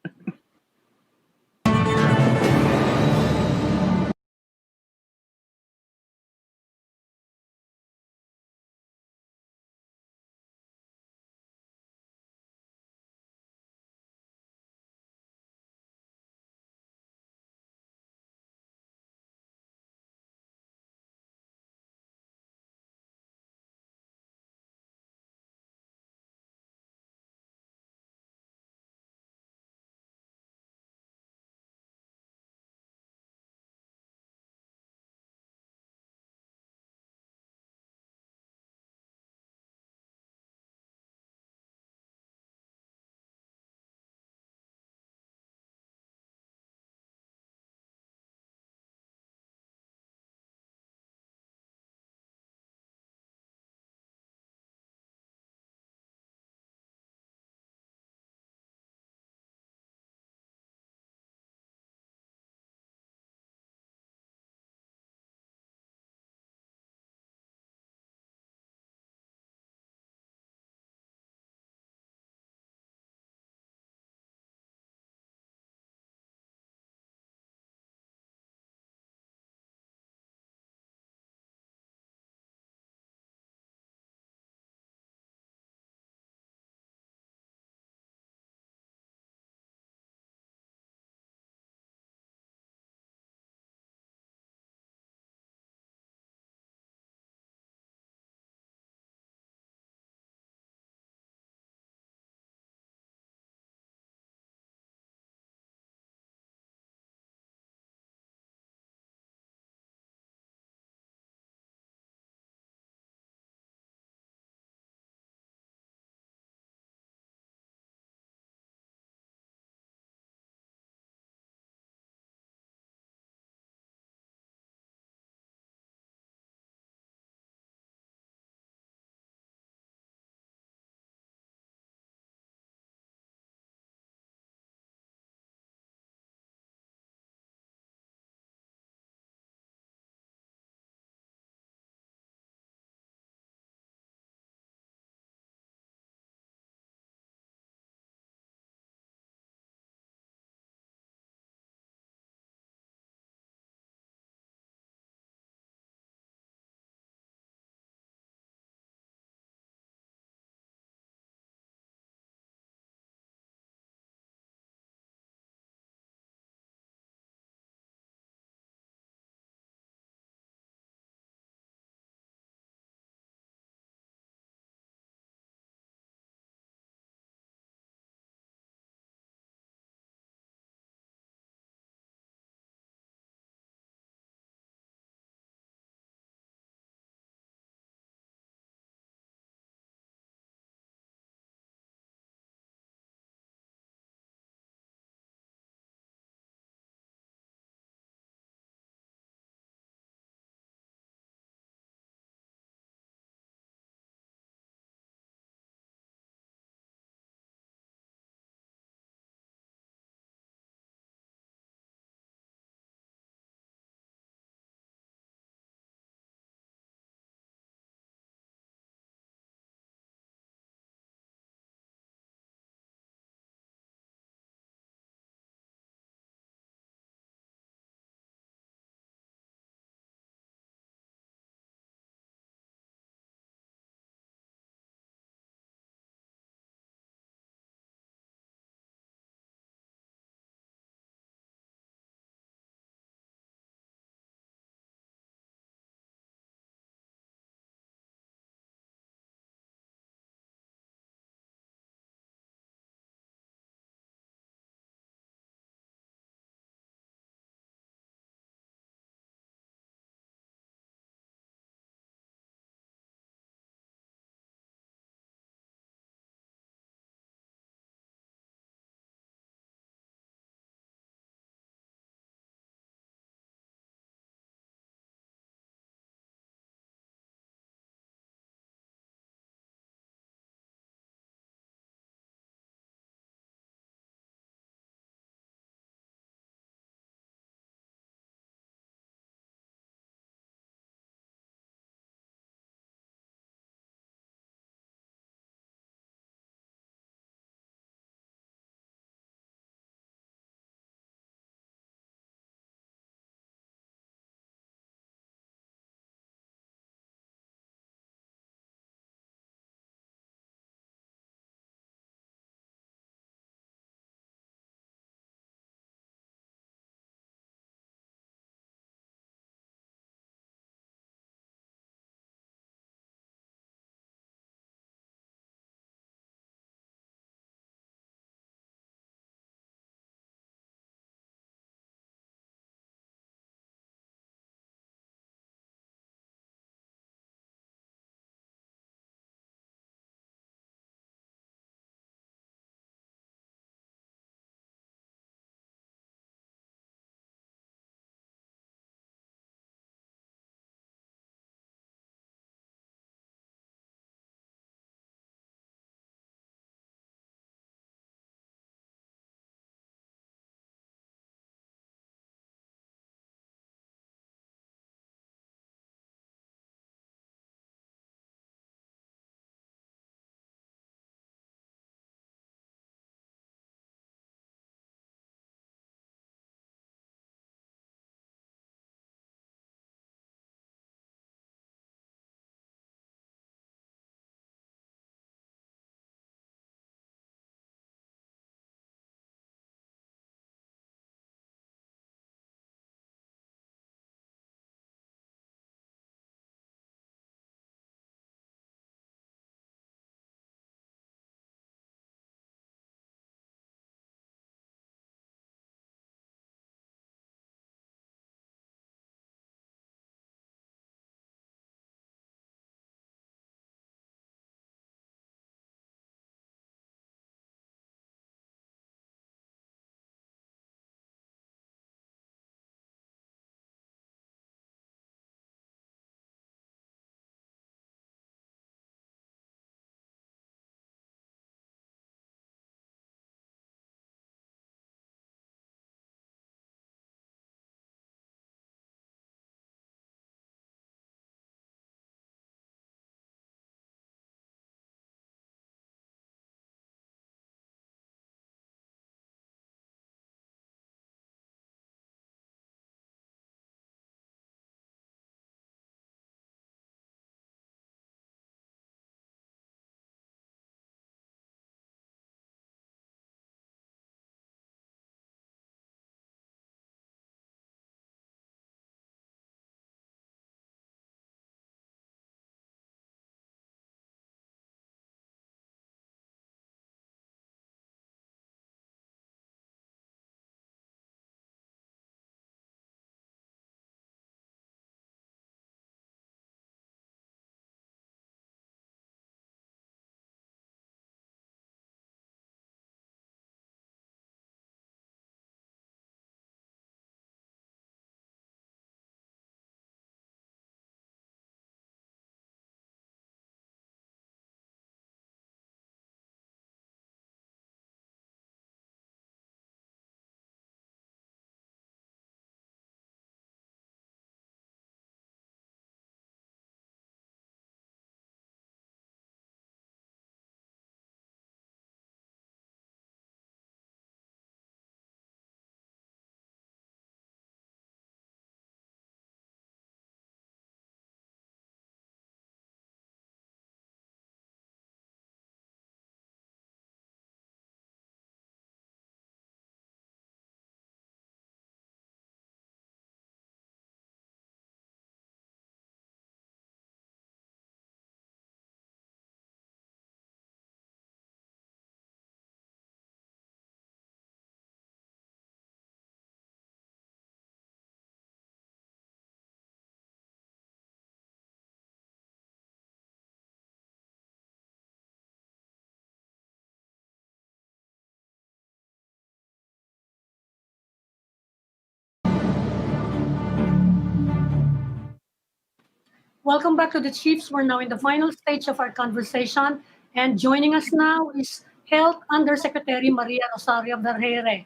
Welcome back to the Chiefs. We're now in the final stage of our conversation. And joining us now is Health Undersecretary Maria Rosario Vergeire.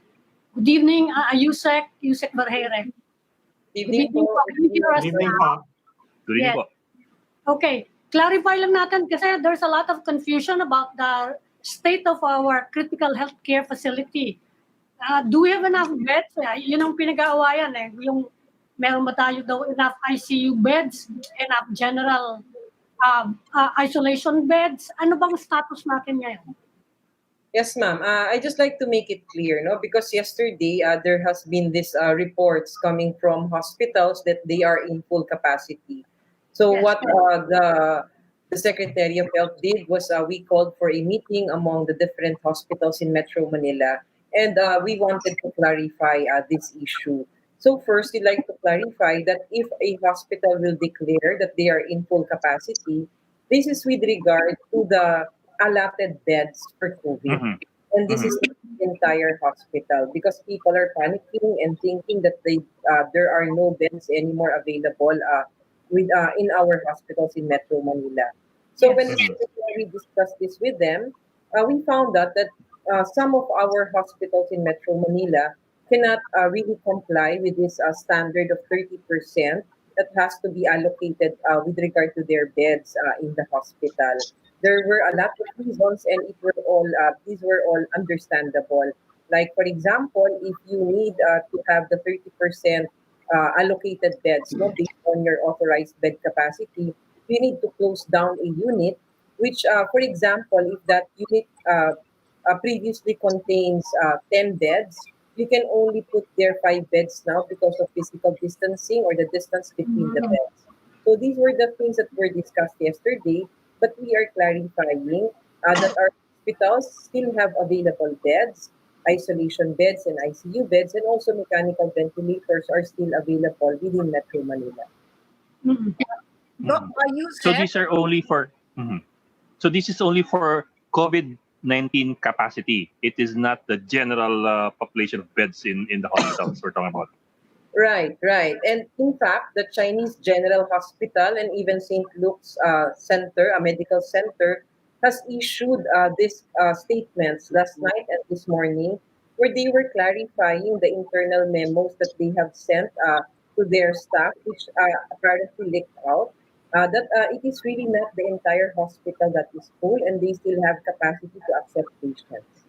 Good evening, Usec Vergeire. Good Evening evening po. po. Can you hear us Good evening now? po. Good evening Yes. po. Okay. Clarify lang natin kasi there's a lot of confusion about the state of our critical healthcare facility. Do we have enough beds? Yun ang pinag-aawayan eh. Yung meron ba tayo daw enough ICU beds, enough general isolation beds? Ano bang status natin ngayon? Yes, ma'am. I just like to make it clear, no, because yesterday there has been this reports coming from hospitals that they are in full capacity. So Yes. what the Secretary of Health did was we called for a meeting among the different hospitals in Metro Manila, and we wanted to clarify this issue. So first, we'd like to clarify that if a hospital will declare that they are in full capacity, this is with regard to the allotted beds for COVID. Mhm. And this is not the entire hospital because people are panicking and thinking that there are no beds anymore available in our hospitals in Metro Manila. So when the Yes. secretary discussed this with them, we found out that some of our hospitals in Metro Manila cannot really comply with this standard of 30% that has to be allocated with regard to their beds in the hospital. There were a lot of reasons, and these were all understandable. Like for example, if you need to have the 30% allocated beds, no, based on your authorized bed capacity, you need to close down a unit. Which, for example, if that unit previously contains 10 beds, you can only put there 5 beds now because of physical distancing or the distance between the beds. So these were the things that were discussed yesterday, but we are clarifying that our hospitals still have available beds, isolation beds and ICU beds, and also mechanical ventilators are still available within Metro Manila. Mhm. Doc, you So said these are only for so this is only for COVID-19 capacity. It is not the general population of beds in the hospitals we're talking about. Right, right. And in fact, the Chinese General Hospital and even St. Luke's Center, a medical center, has issued these statements last night and this morning where they were clarifying the internal memos that they have sent to their staff, which apparently leaked out. That it is really not the entire hospital that is full and they still have capacity to accept patients.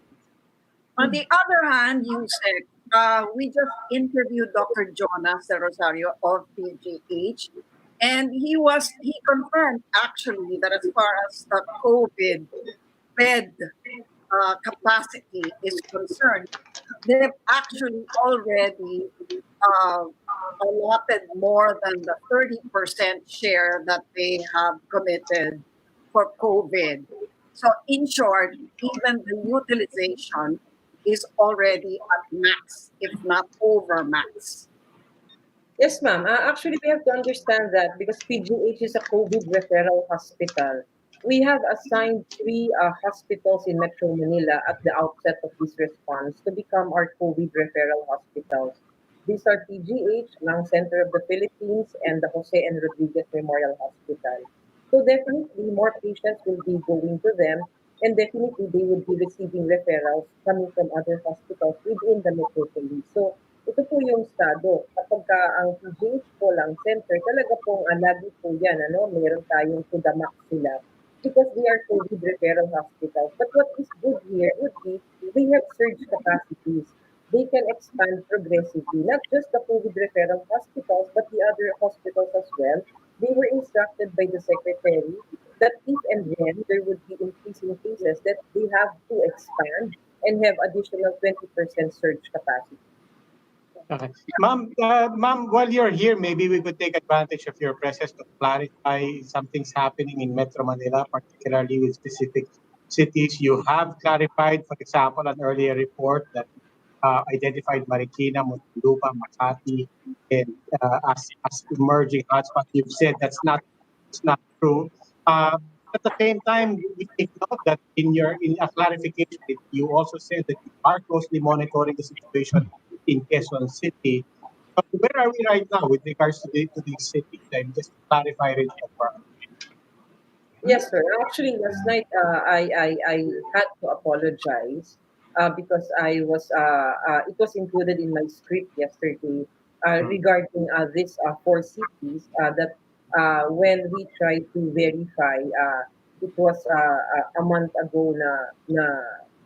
on the other hand, you said we just interviewed Dr. Jonas Rosario of PGH, and he confirmed actually that as far as the COVID bed capacity is concerned, they've actually already uh, allotted more than the 30% share that they have committed for COVID. So, in short, even the utilization is already at max, if not over max. Yes, ma'am. Actually, we have to understand that because PGH is a COVID referral hospital. We have assigned 3 hospitals in Metro Manila at the outset of this response to become our COVID referral hospitals. These are PGH, Lung Center of the Philippines, and the Jose and Rodriguez Memorial Hospital. So definitely more patients will be going to them, and definitely they will be receiving referrals coming from other hospitals within the metropolis. So ito po yung estado. Kapagka ang PGH po lang center, talaga pong lagi po yan, meron tayong to the max sila because they are COVID referral hospitals. But what is good here would be they have surge capacities. They can expand progressively, not just the COVID referral hospitals, but the other hospitals as well. They were instructed by the secretary that if and when there would be increasing cases, that they have to expand and have additional 20% surge capacity. Okay. Ma'am, while you're here, maybe we could take advantage of your presence to clarify some things happening in Metro Manila, particularly with specific cities. You have clarified, for example, an earlier report that identified Marikina, Muntinlupa, Makati, and as emerging hotspots. You've said it's not true. At the same time, we take note that in a clarification, you also said that you are closely monitoring the situation in Quezon City. Where are we right now with regards to these cities? I'm just to clarify it for Yes, sir. Actually, last night I had to apologize because it was included in my script yesterday regarding this four cities that when we tried to verify, it was a month ago na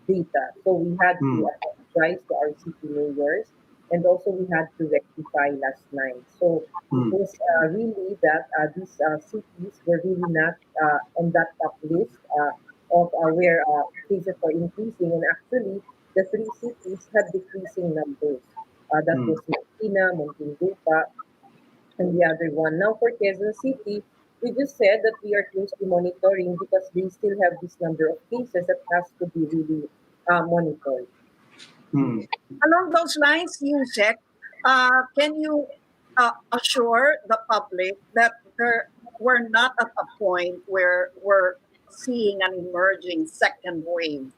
data. So we had to apologize to our city mayors, and also we had to rectify last night. So it was really that these cities were really not on that top list of where cases are increasing. And actually, the three cities had decreasing numbers. That was Marikina, Muntinlupa, and the other one. Now for Quezon City, we just said that we are closely monitoring because they still have this number of cases that has to be really monitored. Along those lines, Usec, can you assure the public that we're not at a point where we're seeing an emerging second wave?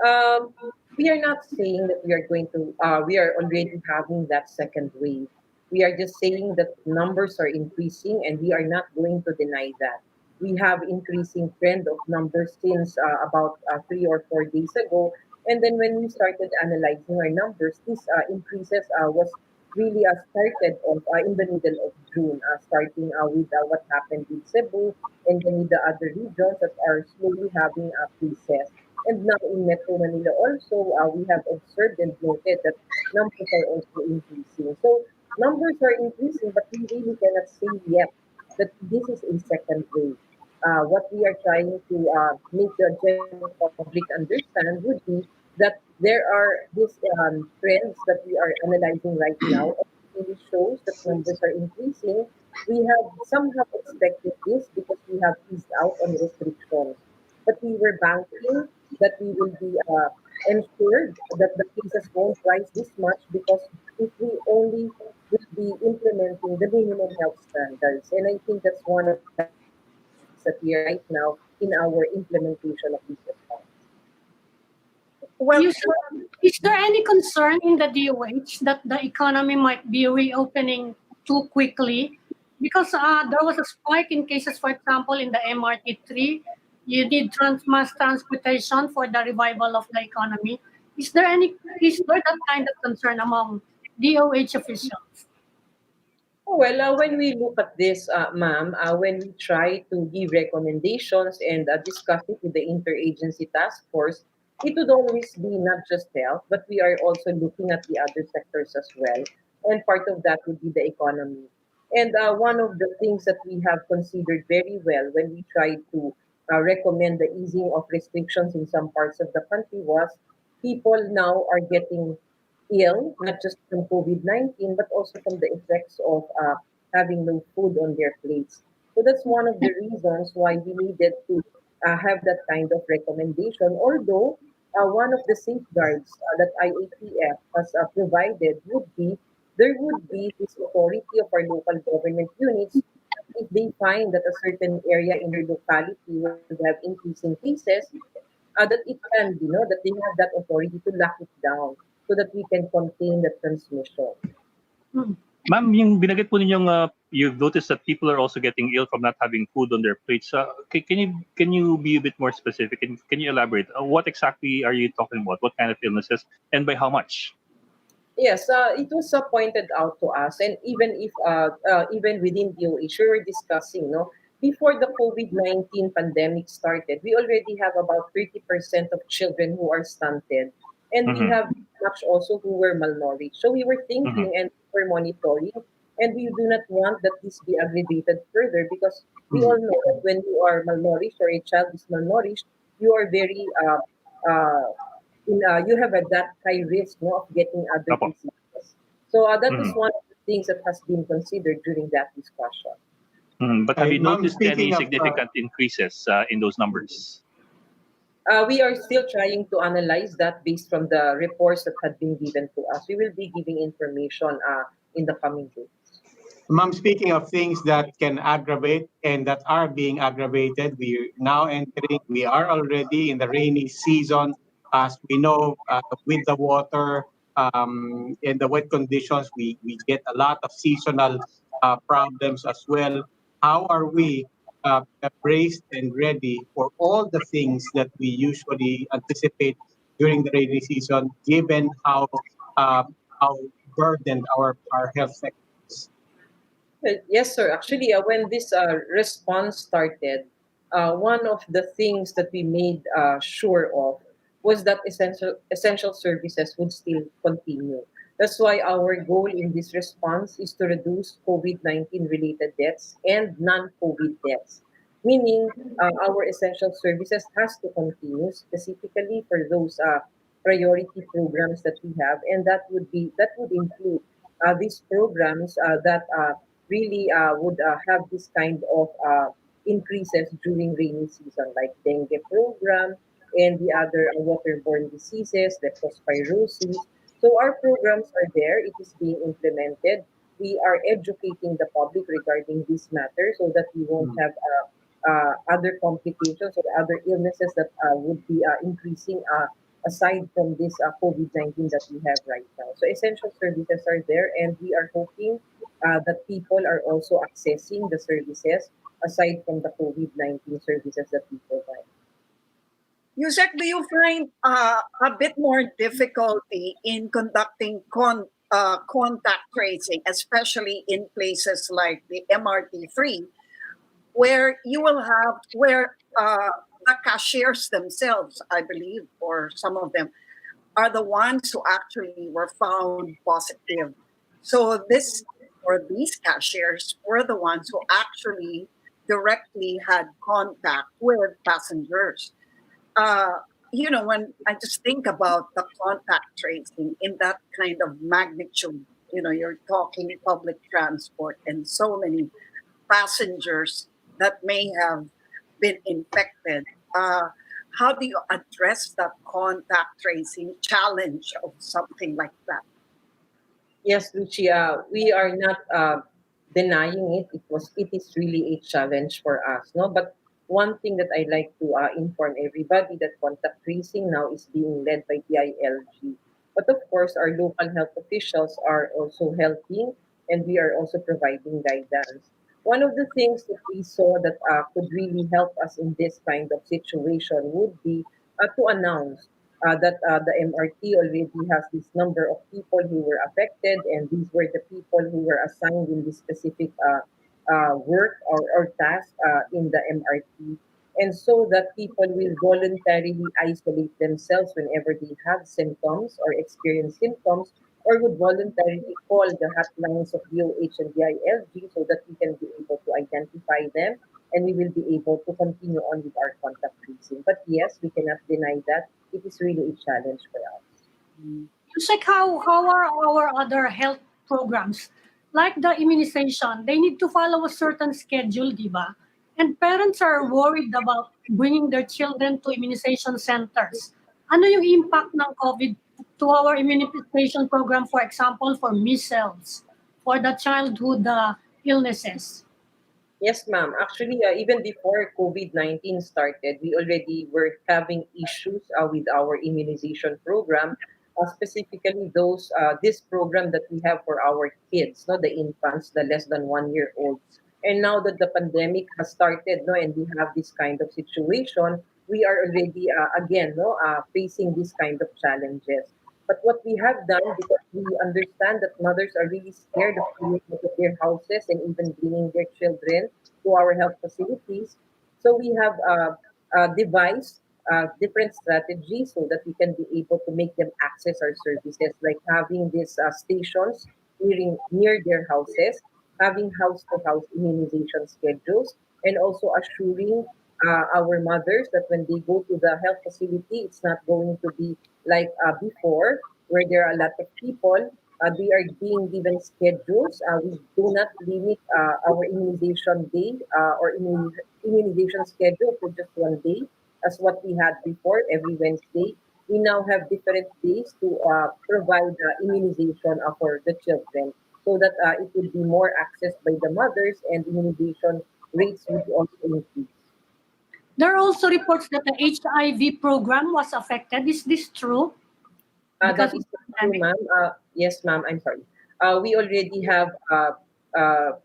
Um, we are not saying that we are already having that second wave. We are just saying that numbers are increasing and we are not going to deny that. We have increasing trend of numbers since about 3 or 4 days ago. And then when we started analyzing our numbers, this increases was really started in the middle of June, starting with what happened with Cebu and then with the other regions that are slowly having cases. And now in Metro Manila also, we have observed and noted that numbers are also increasing. So numbers are increasing, but we really cannot say yet that this is a second wave. What we are trying to make the general public understand would be that there are these trends that we are analyzing right now, and it really shows that numbers are increasing. We have somehow expected this because we have eased out on restrictions, but we were banking that we will be ensured that the cases won't rise this much because if we only will be implementing the minimum health standards. And I think that's one of the things that we are right now in our implementation of these response. Well, Is there any concern in the DOH that the economy might be reopening too quickly? Because there was a spike in cases, for example, in the MRT3. You need mass transportation for the revival of the economy. Is there that kind of concern among DOH officials? Oh, well, when we look at this, ma'am, when we try to give recommendations and discuss it with the interagency task force, it would always be not just health, but we are also looking at the other sectors as well. And part of that would be the economy. And one of the things that we have considered very well when we tried to recommend the easing of restrictions in some parts of the country was people now are getting ill, not just from COVID 19, but also from the effects of having no food on their plates. So that's one of the reasons why we needed to have that kind of recommendation. Although one of the safeguards that IATF has provided would be there would be this authority of our local government units if they find that a certain area in their locality will have increasing cases, that it can be, no, that they have that authority to lock it down so that we can contain the transmission. Hmm. Ma'am, yung binanggit po ninyong you've noticed that people are also getting ill from not having food on their plates. Can you be a bit more specific? Can you elaborate? What exactly are you talking about? What kind of illnesses and by how much? Yes, it was pointed out to us, and even if even within DOH, we were discussing, no, before the COVID-19 pandemic started, we already have about 30% of children who are stunted, and we Mhm. have much also who were malnourished. So we were Mhm. thinking and we're monitoring, and we do not want that this be aggravated further because we all know that when you are malnourished or a child is malnourished, you are very you have that high risk, no, of getting other Opo. diseases. So that is Mhm. one of the things that has been considered during that discussion. Mhm. But have you Ma'am, noticed any speaking of significant increases in those numbers? We are still trying to analyze that based from the reports that had been given to us. We will be giving information in the coming days. Ma'am, speaking of things that can aggravate and that are being aggravated, we are already in the rainy season. As we know, with the water In the wet conditions, we get a lot of seasonal problems as well. How are we braced and ready for all the things that we usually anticipate during the rainy season, given how burdened our health sector is? Yes, sir. Actually, when this response started, one of the things that we made sure of was that essential services would still continue. That's why our goal in this response is to reduce COVID-19 related deaths and non-COVID deaths. Meaning, our essential services has to continue specifically for those priority programs that we have, and that would include these programs that really would have this kind of increases during rainy season, like dengue program and the other waterborne diseases, leptospirosis. So our programs are there. It is being implemented. We are educating the public regarding this matter so that we won't have other complications or other illnesses that would be increasing aside from this COVID-19 that we have right now. So essential services are there, and we are hoping that people are also accessing the services aside from the COVID-19 services that we provide. Usec, do you find a bit more difficulty in conducting contact tracing, especially in places like the MRT3, where you will have the cashiers themselves, I believe, or some of them, are the ones who actually were found positive. So these cashiers were the ones who actually directly had contact with passengers. Uh, when I just think about the contact tracing in that kind of magnitude, you're talking public transport and so many passengers that may have been infected. How do you address that contact tracing challenge of something like that? Yes, Lucia, we are not denying it. It is really a challenge for us, no. But one thing that I like to inform everybody that contact tracing now is being led by the ILG. But of course, our local health officials are also helping, and we are also providing guidance. One of the things that we saw that could really help us in this kind of situation would be to announce that the MRT already has this number of people who were affected, and these were the people who were assigned in this specific work or task in the MRT. And so that people will voluntarily isolate themselves whenever they have symptoms or experience symptoms, or would voluntarily call the hotlines of DOH and DILG so that we can be able to identify them, and we will be able to continue on with our contact tracing. But yes, we cannot deny that it is really a challenge for us. It's like how are our other health programs, like the immunization, they need to follow a certain schedule, di ba? And parents are worried about bringing their children to immunization centers. Ano yung impact ng COVID to our immunization program, for example, for measles, for the childhood illnesses? Yes, ma'am. Actually, even before COVID-19 started, we already were having issues with our immunization program, specifically this program that we have for our kids, no, the infants, the less than 1 year olds. And now that the pandemic has started, no, and we have this kind of situation, we are already again, no, facing this kind of challenges. But what we have done, because we understand that mothers are really scared of going out of their houses and even bringing their children to our health facilities, so we have devised different strategies so that we can be able to make them access our services, like having these stations near their houses, having house-to-house immunization schedules, and also assuring our mothers that when they go to the health facility, it's not going to be like before, where there are a lot of people. They are being given schedules. We do not limit our immunization day or immunization schedule to just one day, as what we had before, every Wednesday. We now have different days to provide immunization for the children, so that it will be more accessed by the mothers, and immunization rates would also increase. There are also reports that the HIV program was affected. Is this true? That Because is pandemic. ma'am. Yes, ma'am. I'm sorry. We already have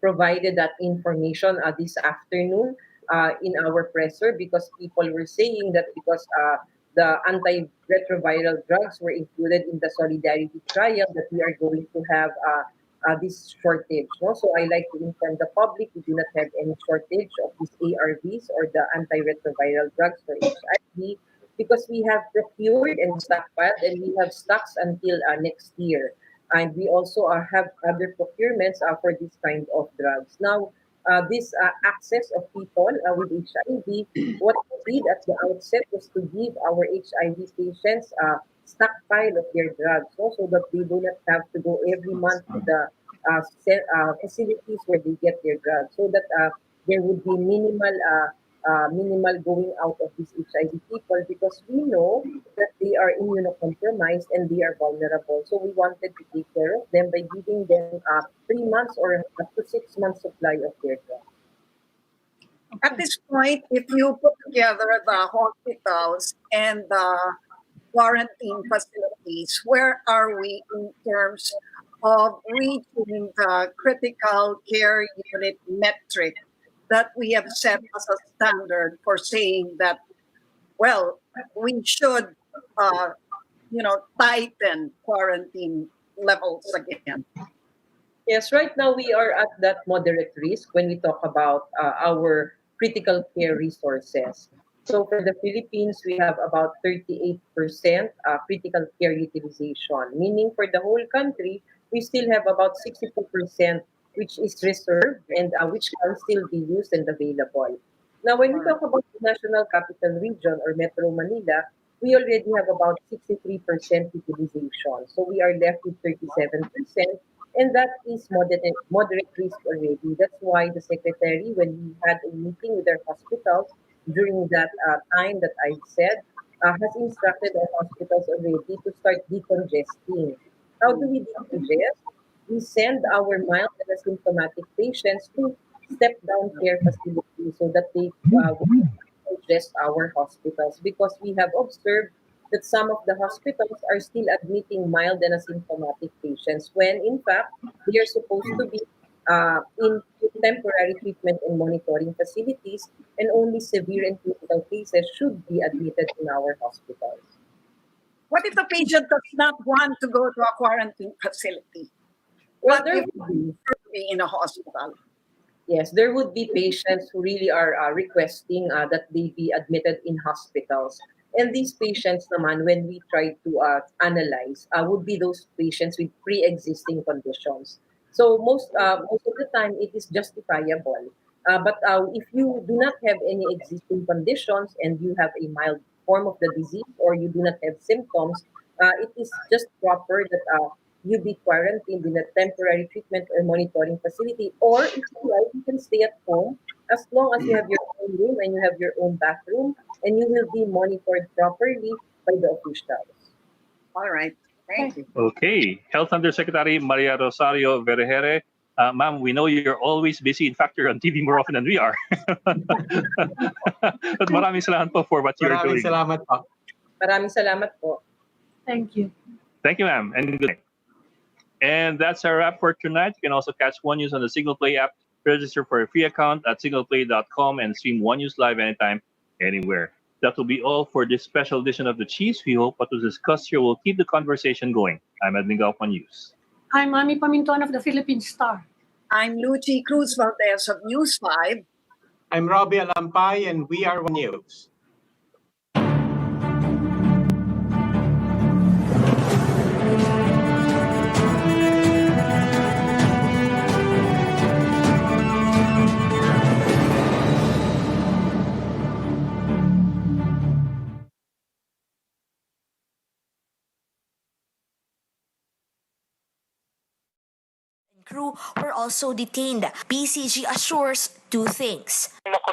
provided that information this afternoon in our presser because people were saying that because the antiretroviral drugs were included in the solidarity trial that we are going to have this shortage. No? So I like to inform the public we do not have any shortage of these ARVs or the antiretroviral drugs for HIV because we have procured and stockpiled and we have stocks until next year. And we also have other procurements for this kind of drugs. Now, this access of people with HIV, what we did at the outset was to give our HIV patients a stockpile of their drugs, no? So that they do not have to go every month to the facilities where they get their drugs, so that there would be minimal going out of these HIV people because we know that they are immunocompromised and they are vulnerable. So we wanted to take care of them by giving them 3 months or up to 6 months supply of their drugs. At this point, if you put together the hospitals and the quarantine facilities, where are we in terms of reaching the critical care unit metric that we have set as a standard for saying that, well, we should, tighten quarantine levels again? Yes, right now we are at that moderate risk when we talk about our critical care resources. So for the Philippines, we have about 38% critical care utilization, meaning for the whole country, we still have about 62% which is reserved and which can still be used and available. Now, when we talk about the National Capital Region or Metro Manila, we already have about 63% utilization. So we are left with 37%. And that is moderate risk already. That's why the secretary, when we had a meeting with our hospitals during that time that I said, has instructed our hospitals already to start decongesting. How do we decongest? We send our mild and asymptomatic patients to step-down care facilities so that they will congest our hospitals because we have observed that some of the hospitals are still admitting mild and asymptomatic patients when in fact they are supposed to be in temporary treatment and monitoring facilities and only severe and critical cases should be admitted in our hospitals. What if the patient does not want to go to a quarantine facility? Well, What there if would be. be in a hospital? Yes, there would be patients who really are requesting that they be admitted in hospitals. And these patients naman, when we try to analyze, would be those patients with pre-existing conditions. So most of the time, it is justifiable. But if you do not have any existing conditions and you have a mild form of the disease or you do not have symptoms, it is just proper that you be quarantined in a temporary treatment or monitoring facility. Or if you like, you can stay at home as long as you have your own room and you have your own bathroom and you will be monitored properly by the officials. All right. Thank you. Okay. Health Undersecretary Maria Rosario Vergeire. Ma'am, we know you're always busy. In fact, you're on TV more often than we are. But maraming salamat po for what you're Maraming doing. salamat po. Maraming salamat po. Thank you. Thank you, ma'am, and good night. And that's our wrap for tonight. You can also catch One News on the Signal Play app. Register for a free account at signalplay.com and stream One News live anytime, anywhere. That will be all for this special edition of the Chiefs. We hope what was discussed here will keep the conversation going. I'm Edwin Gao of One News. I'm Mami Paminton of the Philippine Star. I'm Lucy Cruz Valdez of News 5. I'm Robbie Alampay and we are One News. Crew were also detained. PCG assures two things.